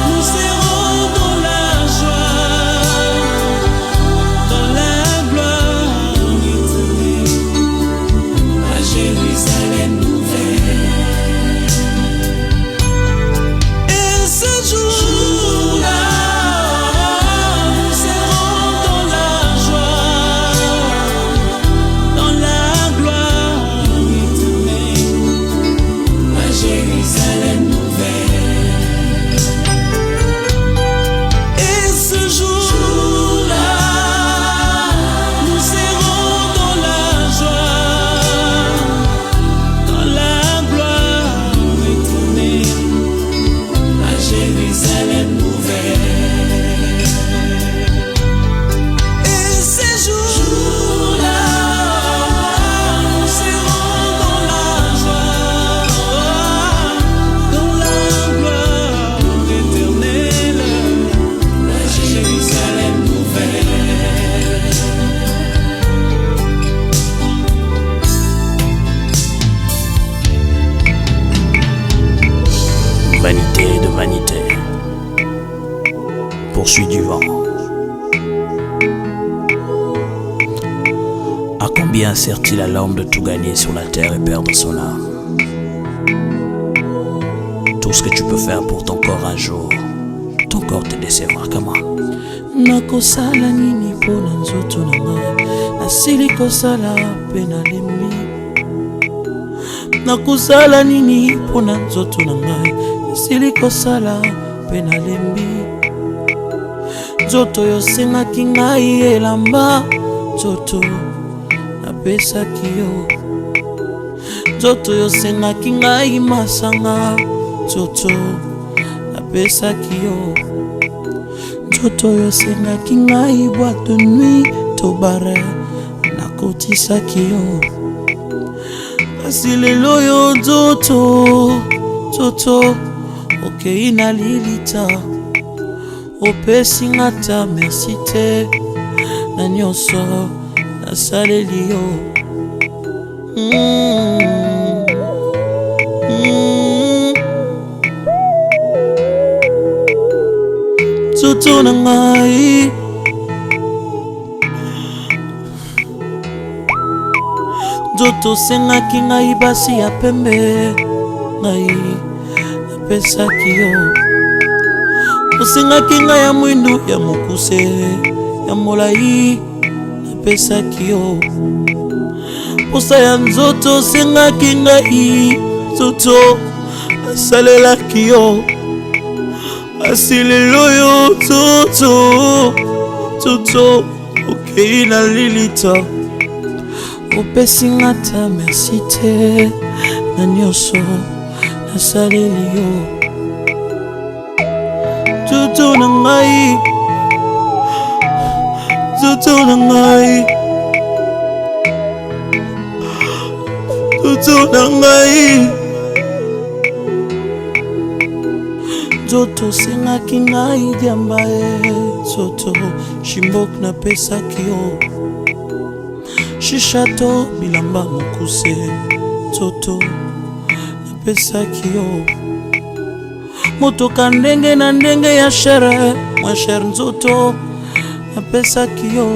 nous serons dans la joie, dans la gloire éternelle, à Jérusalem nouvelle. Et ce jour-là, nous serons dans la joie, dans la gloire éternelle, à Jérusalem nouvelle. Et ce jour-là, nous serons dans la joie, dans la gloire éternelle, à Jérusalem nouvelle. Et ces jours-là, nous serons dans la joie, dans la gloire éternelle, à Jérusalem nouvelle. Vanité de vanité, poursuit du vent. À combien sert-il à l'homme de tout gagner sur la terre et perdre son âme? tout ce que tu peux faire pour ton corps un jour, ton corps te décevra. Comment? Nakosala nini pona nzoto na ngai, nasili kosala pe nalembi. Nakosala nini pona nzoto na ngai, nasili kosala pe nalembi. Nzoto yosengaki ngai elamba, nzoto napesaki yo. Nzoto yosengaki ngai masanga, nzoto napesaki yo. Nzoto yosengaki ngai boîte de nuit to bare, nakotisaki yo. Kasi lelo yo nzoto okei na lilita, opesi nga ta merci te na nyonso nasaleli yo. Nzoto na ngai, nzoto sengaki ngai basi ya pembe, ngai napesaki yo. Osengaki ngai ya mwindu ya mokuse ya molai, napesaki yo. Posa ya nzoto sengaki ngai, nzoto asalelaki yo. Asi lelo yo nzoto okei na lilita, opesi nga ta merci te na nyonso nasaleli yo. Nzoto na ngai, nzoto na ngai, nzoto na ngai. Nzoto sengaki ngai diamba nzoto shimbok napesaki yo. Shishato bilamba mokuse, nzoto napesaki yo. Motoka ndenge na ndenge ya shere, mwa shere nzoto napesaki yo.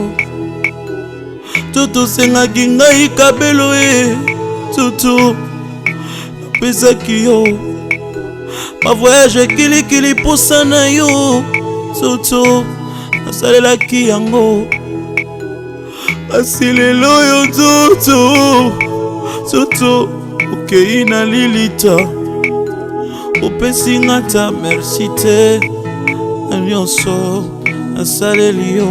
Nzoto sengaki ngai kabelo nzoto napesaki yo. Ma voyage kilikili posa na yo, nzoto nasalelaki yango. Asi lelo yo nzoto okei na lilita, opesi nga ta merci te na nyonso nasaleli yo.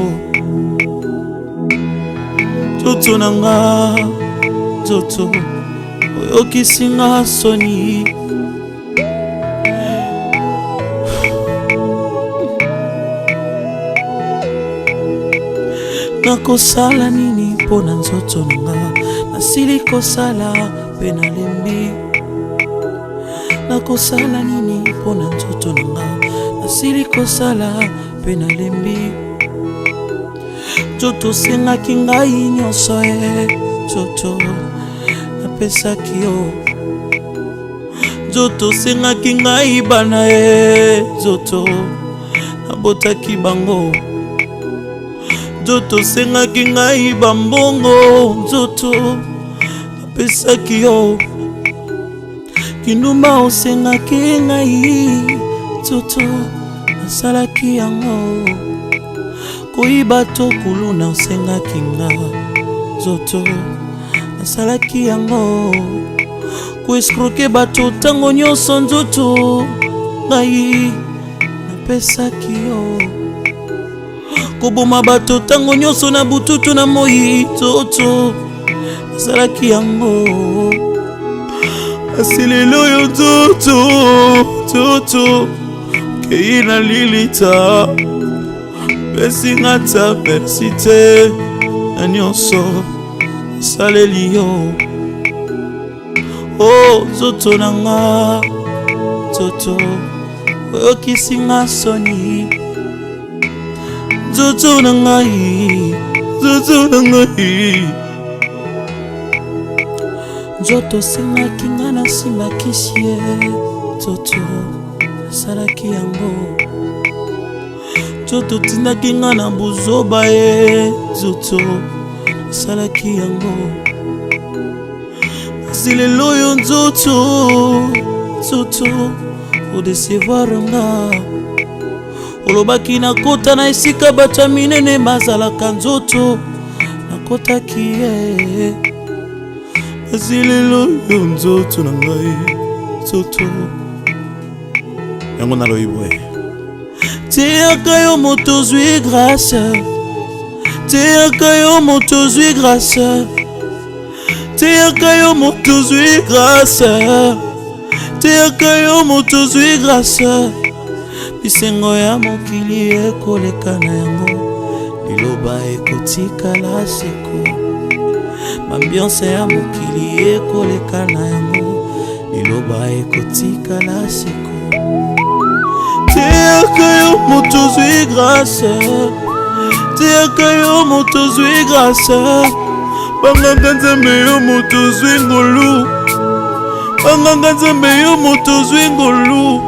Nzoto na nga, nzoto oyokisi nga soni. Nakosala nini pona nzoto na nga, nasili kosala pe nalembi. Nakosala nini pona nzoto na nga, nasili kosala pe nalembi. Nzoto sengaki ngai nyonso nzoto napesaki yo. Nzoto sengaki ngai bana nzoto nabotaki bango. Nzoto sengaki ngai bambongo, nzoto napesaki yo. Kindumba osengaki ngai, nzoto nasalaki yango. Koyiba to kuluna osengaki nga, nzoto nasalaki yango. Koeskroke bato tango nyonso, nzoto ngai napesaki yo. Koboma bato tango nyonso na bututu na moi, nzoto nasalaki yango. Asi lelo yo nzoto okei na lilita, pesi nga ta merci te na nyonso nasaleli yo. Oh nzoto na nga, nzoto oyokisi nga soni. Nzoto na ngai, nzoto na ngai. Nzoto sengaki nga nasimbakisi ye, nzoto nasalaki yango. Nzoto tindaki nga na buzoba nzoto nasalaki yango. Kasi lelo yo nzoto odecevoir nga. Olobaki nakota na esika bato ya minene bazalaka nzoto, nakotaki ye. Kasi lelo yo nzoto na ngai, nzoto yango naloyibwe. Teyaka yo moto zwi grâce, teyaka yo moto zwi grâce, teyaka yo moto zwi grâce, teyaka yo moto zwi grâce. Bisengo ya mokili ekoleka na yango, liloba ekotikala seko. Ambiance ya mokili ekoleka na yango, liloba ekotikala seko. Teyaka yo moto zwi grâce, teyaka yo moto zwi grâce. Banganga nzambe yo moto zwi ngolu, banganga nzambe yo moto zwi ngolu.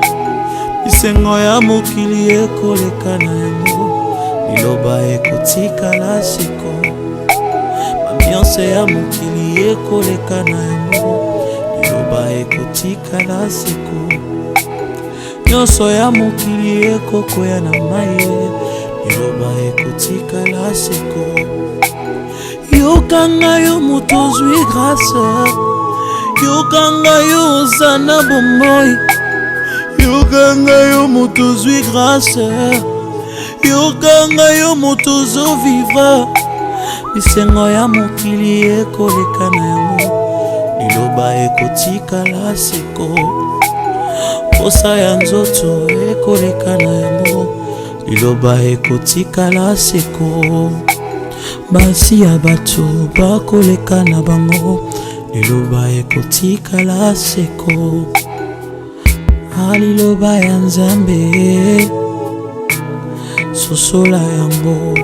Bisengo ya mokili ekoleka na yango, liloba ekotikala seko. Ambiance ya mokili ekoleka na yango, liloba ekotikala seko. Nyonso ya mokili ekokoya na maye, liloba ekotikala seko. Yokanga yo moto zwi grâce, yokanga yo ozana bomoi, yokanga yo moto zwi grâce, yokanga yo moto zo vivre. Bisengo ya mokili ekoleka na yango, liloba ekotikala seko. Posa ya nzoto ekoleka na yango, liloba ekotikala seko. Basi ya bato bakoleka na bango, liloba ekotikala seko. Liloba ya Nzambe sosola yango,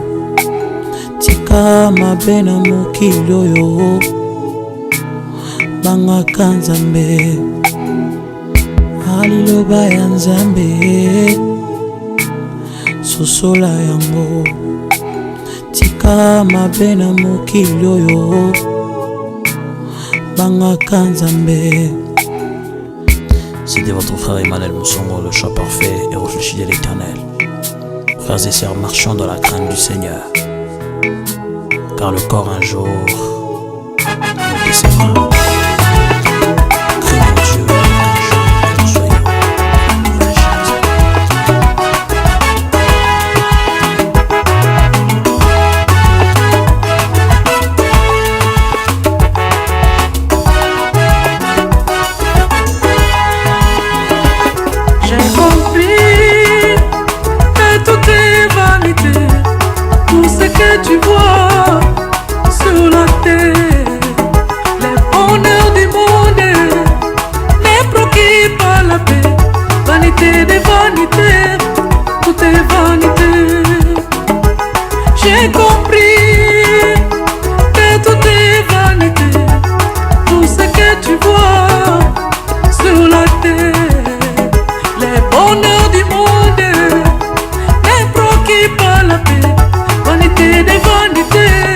tika mabe na mokili oyo, bangaka Nzambe. Liloba ya Nzambe sosola yango, tika mabe na mokili oyo, bangaka Nzambe. C'était votre frère Emmanuel Moussongo, le choix parfait et réfléchi de l'Éternel. Frères et sœurs, marchons dans la crainte du Seigneur, car le corps un jour nous décevra. Craignons Dieu, qu'un jour nous soyons une nouvelle chose. J'ai compris que tout est vanité, tout ce que tu vois sur la terre, les bonheurs du monde ne procurent pas la paix. Vanité des vanités, tout est vanité. J'ai compris que tout est vanité, tout ce que tu vois sur la terre, les bonheurs du monde ne procurent pas la paix. Vanité des vanités,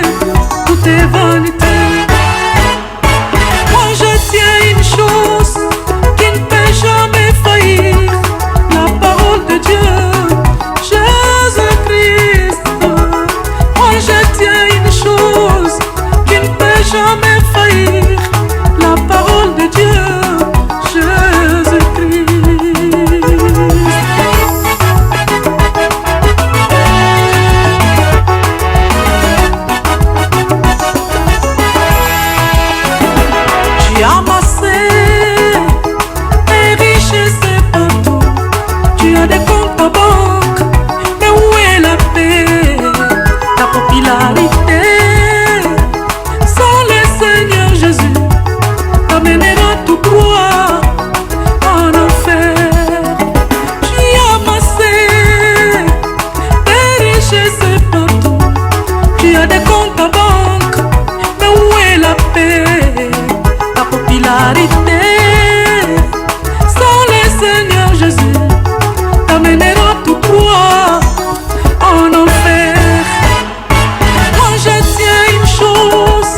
tout est vanité. Moi je tiens une chose qui ne peut jamais faillir, la parole de Dieu, Jésus-Christ. Moi je tiens une chose qui ne peut jamais faillir, la parole de Dieu, Jésus-Christ. Tu as amassé tes richesses partout, tu as des comptes à banque, mais où est la paix, ta popularité? Sans le Seigneur Jésus, t'amènera tout droit en enfer. Tu as amassé tes richesses partout, tu as des comptes à banque, mais où est la paix, ta popularité? Sans le Seigneur Jésus, t'amènera tout droit en enfer. Moi je tiens une chose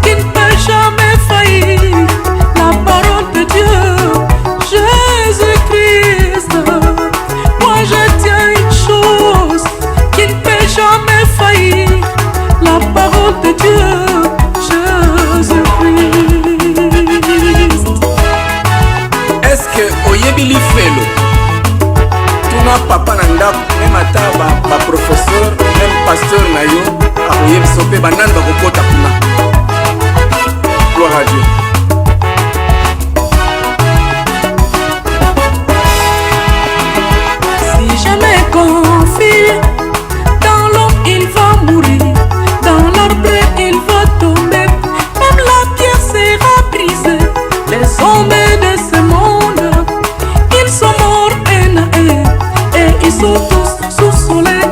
qui ne peut jamais faillir, la parole de Dieu, Jésus-Christ. mpe banani bakokota kuna. Gloire à Dieu. Si je me confie dans l'eau, il va mourir. Dans l'arbre, il va tomber. Même la pierre sera brisée. Les hommes de ce monde, ils sont morts un à un. Et ils sont tous sous soleil.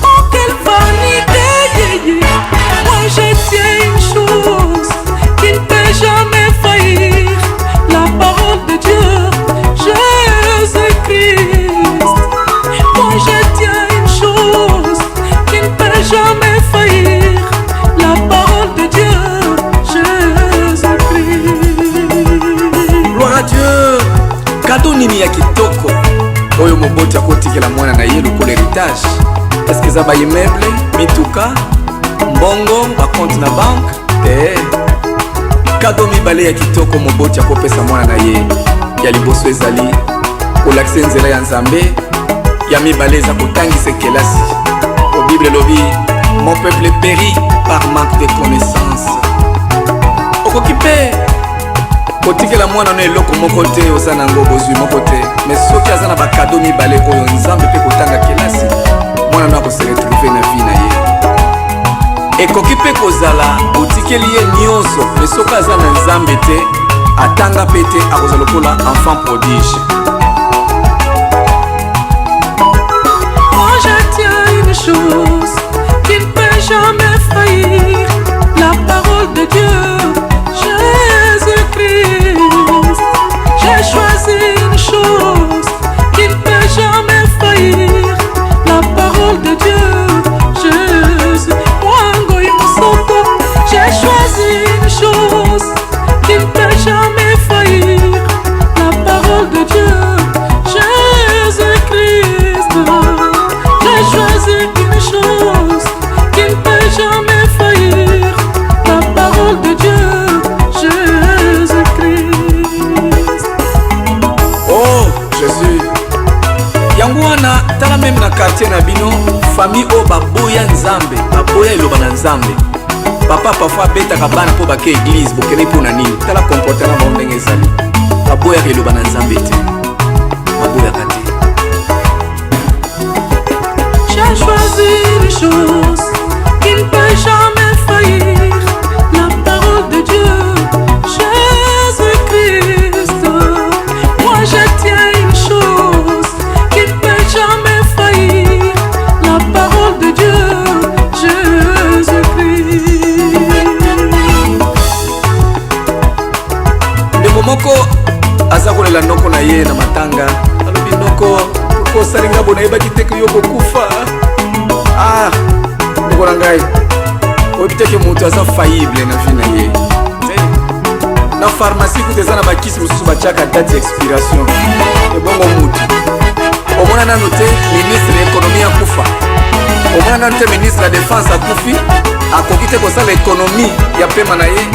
Oh, quelle vanité! Moi, je tiens une chose qui ne peut jamais faillir. La parole de Dieu, Jésus-Christ. Moi, je tiens une chose qui ne peut jamais faillir. La parole de Dieu, Jésus-Christ. Gloire à Dieu. Cadeau nini ya kitoko oyo moboti akotikela mwana na ye lokola héritage. Est-ce que ça va immeuble, mituka, mbongo, bakonte na banque? Cadeau mibale ya kitoko moboti akopesa mwana na ye. Ya liboso ezali kolakisa nzela ya Nzambe, ya mibale eza kotangisa kelasi. O Bible lobi mon peuple périt par manque de connaissance. Okoki mpe kotikela mwana no eloko moko te oza nango bozwi moko te, mais soki aza na bakado mibale oyo Nzambe mpe kotanga kelasi, mwana no akose retrouve na vie na ye. Ekoki mpe kozala otikeli ye nyonso, mais soki aza na Nzambe te atanga mpe te akozala lokola enfant prodige. Moi je tiens une chose qui ne peut jamais faillir. La parole de Dieu, Jésus-Christ. J'ai choisi une chose qui ne peut jamais faillir. La parole de Dieu, Jésus. J'ai choisi une chose qui ne peut jamais faillir. La parole de Dieu, Jésus-Christ. J'ai choisi une chose qui ne peut jamais faillir. La parole de Dieu, Jésus-Christ. Oh Jésus, yango wana tala même na quartier na bino, famille o baboya Nzambe, baboya eloba na Nzambe. Papa parfois betaka bana po bake église bokene po na nini. Tala comportement na ndenge ezali. Baboya eloba na Nzambe te. Baboya kati. J'ai choisi une chose qui ne peut jamais faillir. La parole de Dieu, Jésus-Christ. Moi je tiens une chose qui ne peut jamais faillir. La parole de Dieu, Jésus-Christ. Ndeko moko aza kolela ndoko na ye na matanga. Alobi ndoko kosalinga bona yebaki te yo kokufa. Ah, ndeko na ngai oyebi te ke moto aza faillible na vie na ye. Na pharmacie kuta eza na bakisi mosusu batiaka date ya expiration. Ebongo mutu omona nano te ministre ya économie akufa, omona nano te ministre ya défense akufi, akoki te kosala économie ya pema na ye,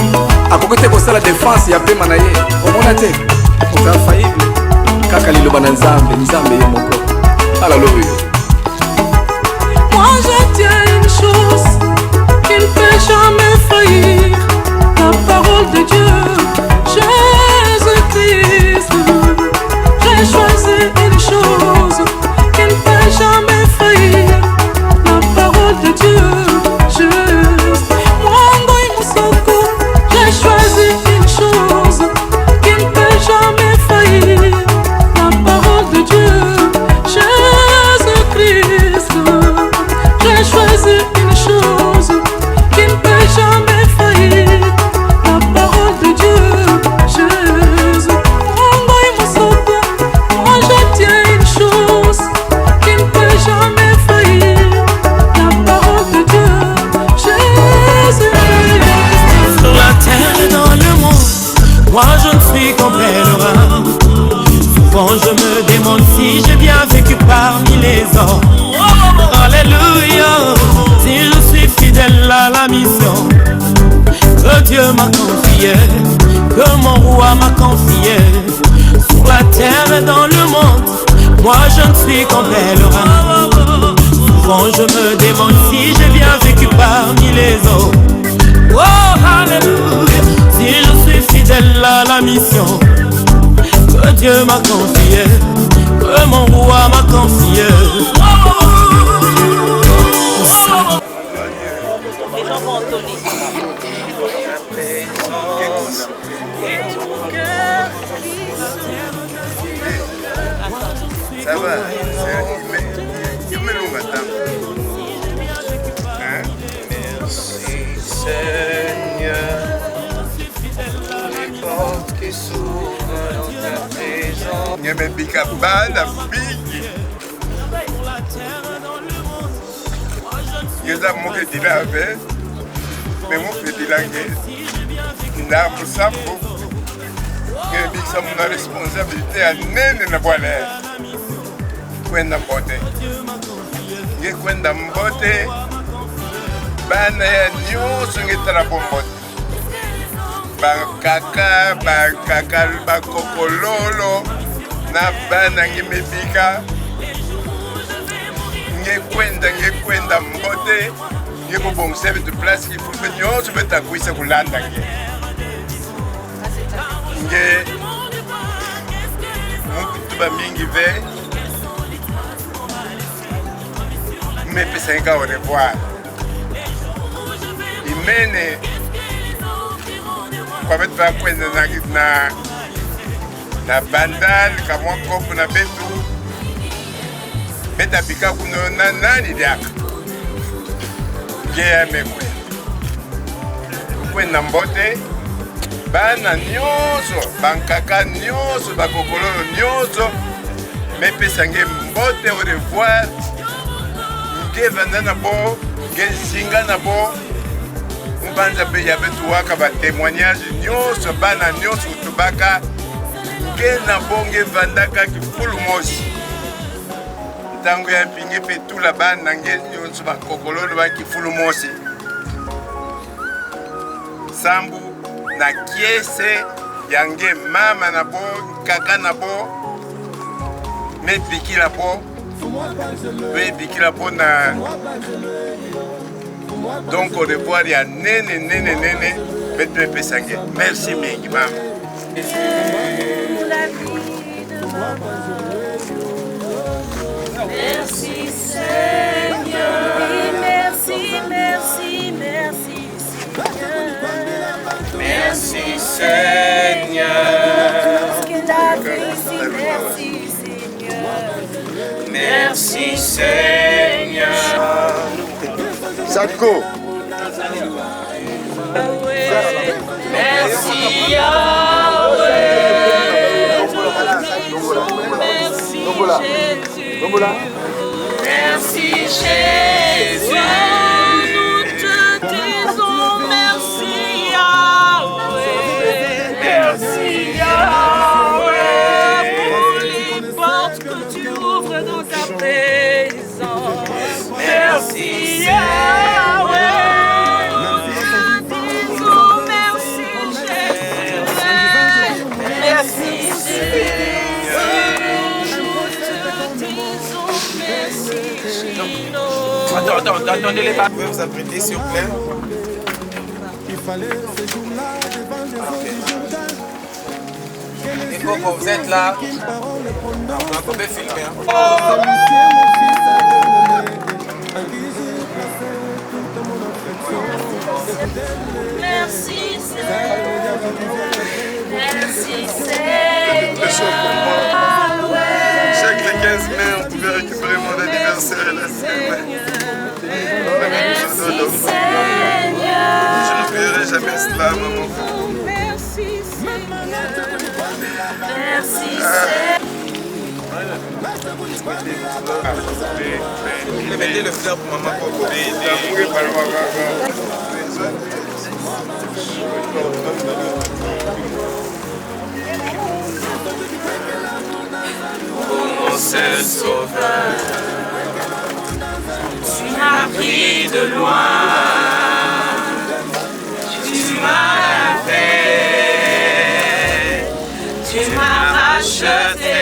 akoki te kosala défense ya pema na ye. Omona te oza faillible kaka liloba na Nzambe, Nzambe ye moko. Alléluia. Moi je tiens une chose qui ne peut jamais faillir. La parole de Dieu, Jésus-Christ. J'ai choisi une chose qui ne peut jamais faillir. La parole de Dieu, Jésus. J'ai choisi une chose qui ne peut jamais faillir. La parole de Dieu, Jésus-Christ. J'ai choisi une chose qui ne peut jamais faillir. La parole de Dieu, Jésus. Moi je tiens une chose qui ne peut jamais faillir. La parole de Dieu, Jésus. Sur la terre et dans le monde, moi je ne suis qu'un pèlerin. Souvent je me demande si j'ai bien vécu parmi les hommes. Alléluia. Si je suis fidèle à la mission que Dieu m'a confiée, que mon roi m'a confiée. Sur la terre et dans le monde, moi je ne suis qu'un pèlerin. Souvent je me demande si j'ai bien vécu parmi les autres. Oh, alléluia. Si je suis fidèle à la mission que Dieu m'a confiée, que mon roi m'a confiée. Les gens vont entonner. Ça va, il me l'ouvre maintenant. Merci Seigneur, les portes qui s'ouvrent dans ta présence. Il y a mes bicabas, la bille. Il y a des mots que tu l'avais, mais moi que tu l'avais. Il y a un sambo. Il y a une responsabilité à nene na boile. Kwenda mbote. Il y a kwenda mbote. Bana ya nyonso ngetala bombote. Bakaka, bakokololo, na bana ngemebika. Ngekwenda mbote. Ngekobongisa bitu place ki fulbe nyonso betakwisa kulanda nge. Nge mukutuba mingi ve. Mepesa nga au revoir. Imene kwa betu bakwenda na bandal kamwa kopu na betu beta bika kuno na nani diaka geya mekwe kwenda mbote bana nyonso bankaka nyonso bakokololo nyonso mepesa nge mbote au revoir nge vanda na bo nge zinga na bo mbanza pe ya betu waka ba témoignage nyonso bana nyonso tubaka nge na bonge vandaka kifulu mosi ntango ya pinge pe tula bana nge nyonso bakokololo ba kifulu mosi sambu na kiese yange mama na bo kaka na bo me bikila bo we bikila bo na donc au revoir ya nene betu pesange merci mingi mama. Merci Seigneur, merci Seigneur. Merci Seigneur. Merci Seigneur. Sadko. Merci Yahweh. Merci Jésus. Nous te disons merci Yahweh. Merci Yahweh pour les portes que tu ouvres dans ta présence. Merci Yahweh. Nous te disons merci Jésus. Merci Jésus. Attendez les pas. Vous pouvez vous apprêter s'il vous plaît. Il fallait ce jour-là devant les Coco, vous êtes là. Vous pouvez filmer. Merci Seigneur. Merci Seigneur. Chaque les 15 mai, on pouvait récupérer mon anniversaire et la semaine. Je n'oublierai jamais cela, maman. Merci Seigneur. Merci Seigneur. Mettez le fleur pour maman Coco. Oh mon seul sauveur, tu m'as pris de loin, tu m'as fait, tu m'as racheté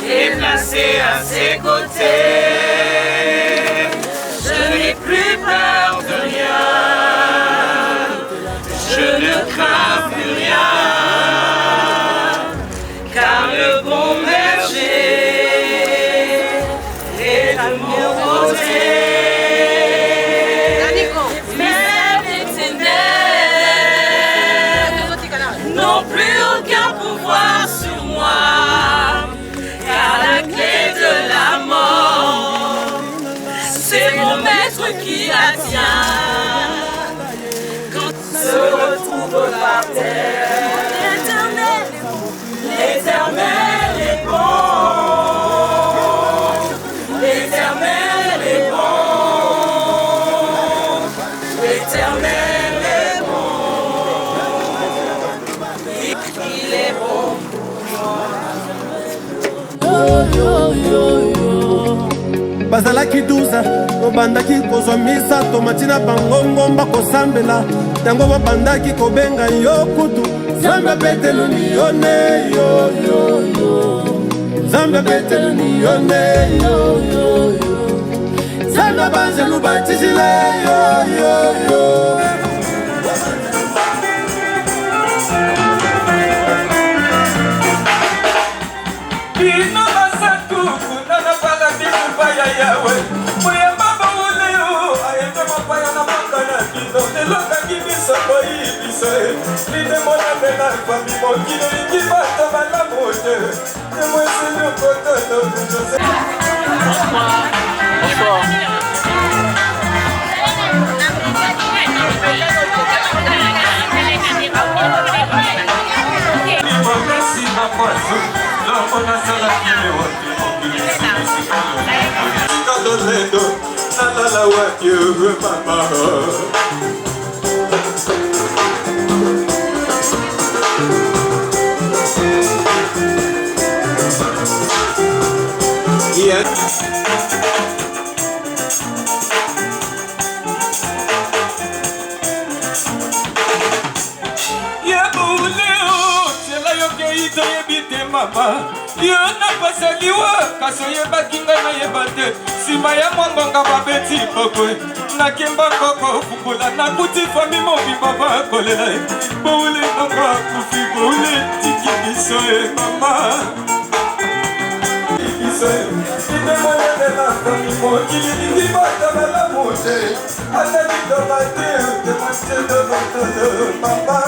et placé à ses côtés. c'est mon maître qui la tient. Quand on se retrouve par terre, l'Éternel est bon. L'Éternel est bon. L'Éternel est bon. Il est bon pour moi. Bazalaki 12 obandaki kozwa misato matina bango ngomba kosambela tango babandaki kobenga yo kutu Zamba beteluni yone yo yo yo Zamba beteluni yone yo yo yo Zamba banzelu batizile yo yo yo Ino masatu kunana pala bikupa ya yawe Muya baba ule o ayende mapaya na makana kino Neloka kibiso koi biso Lide mona mena kwa bimo kino Ikibata bala mote Nemwese nyukoto no kujose Bonsoir Merci ma poisson on a ça la vie mama yo napasaliwa kasi oyebaki ngai nayeba te nsima ya mwangonga babeti pokwe nakemba koko fungula nakuti fami mobimba bakolela ye boule nongo akufi boule tiki biso ye mama biso ye idemoyelela fami mokili lingi batabalamu te atalidoba te temotedobatolo mama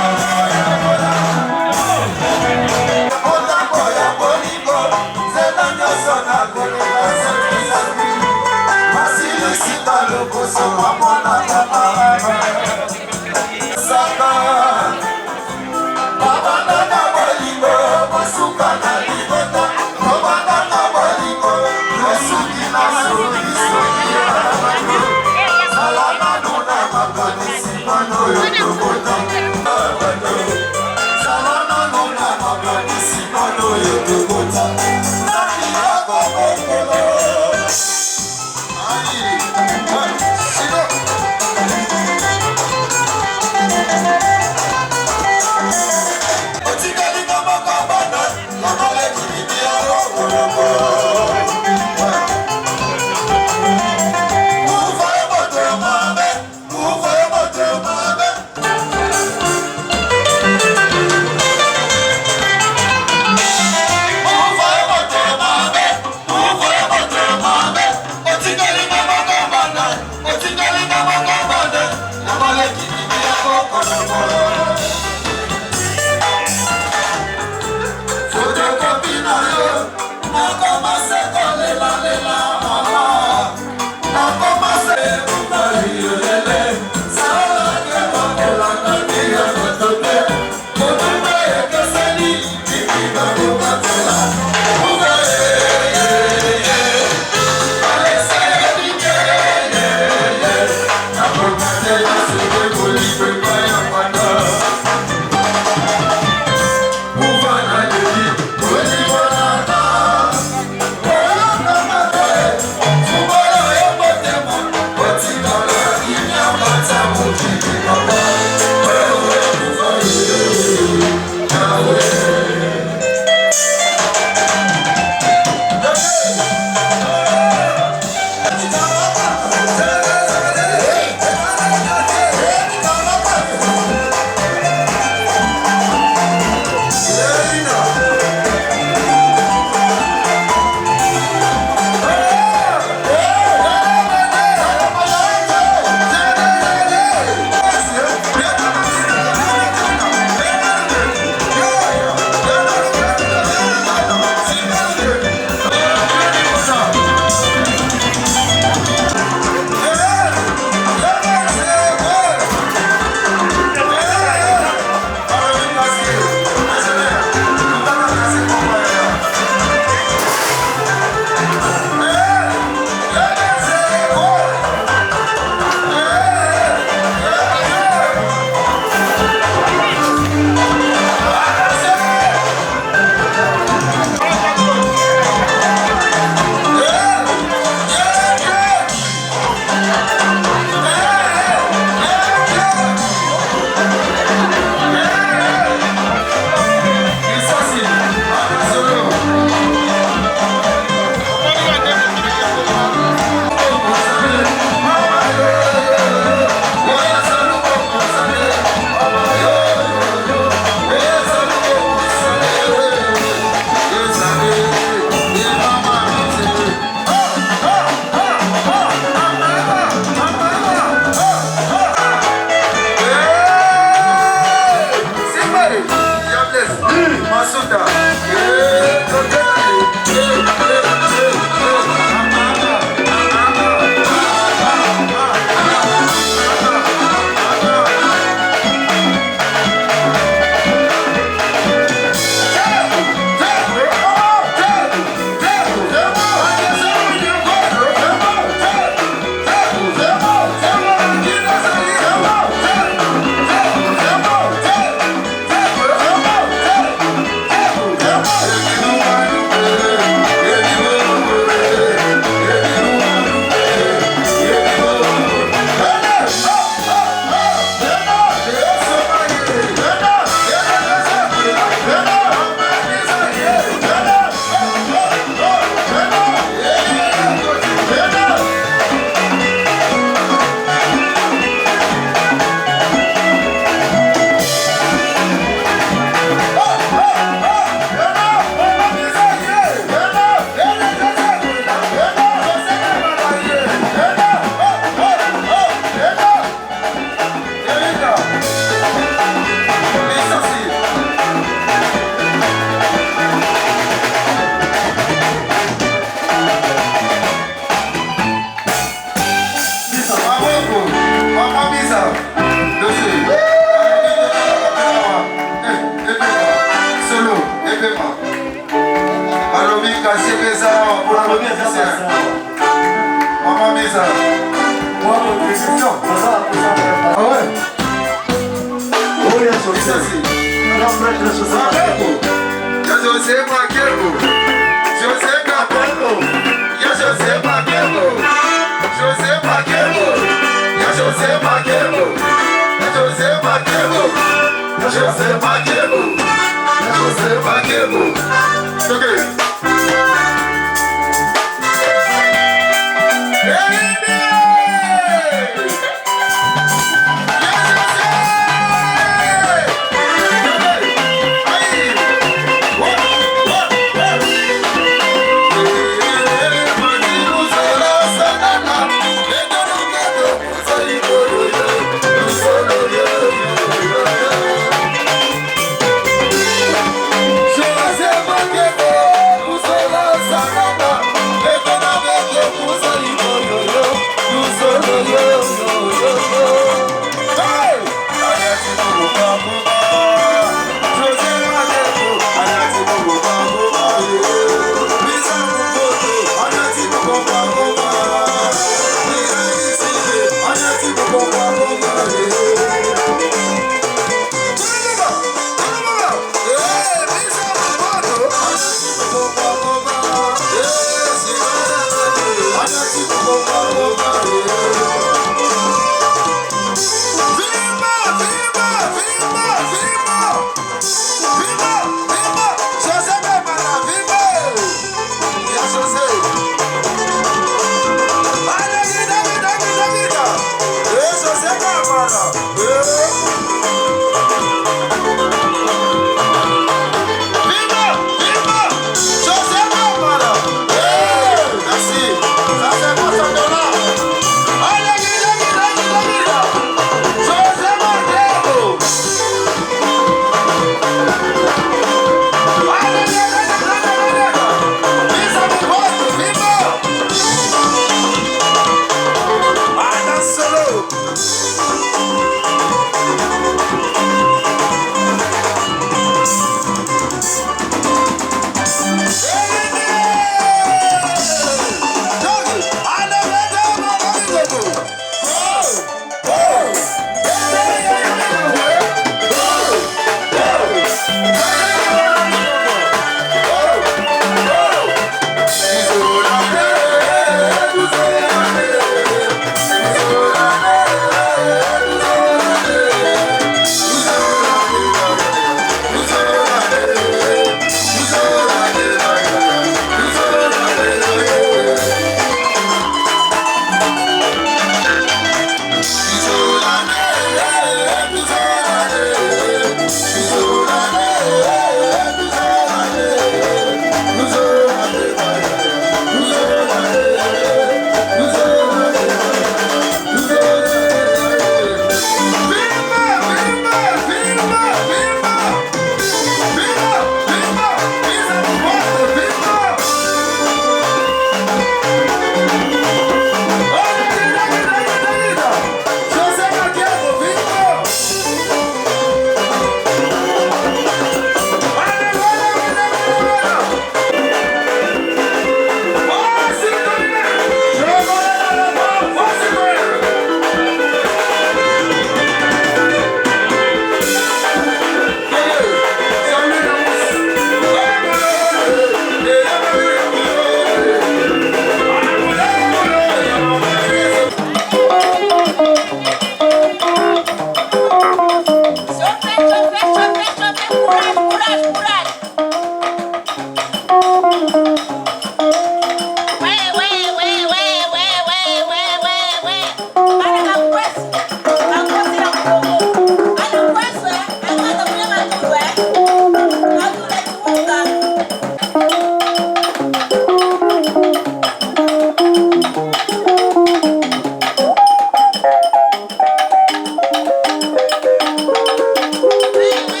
Oui, oui.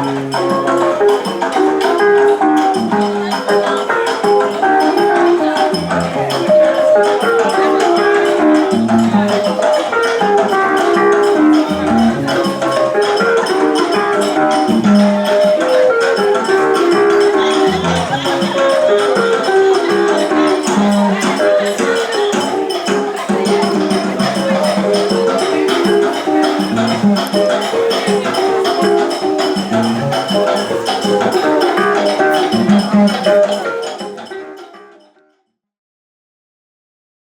Thank you.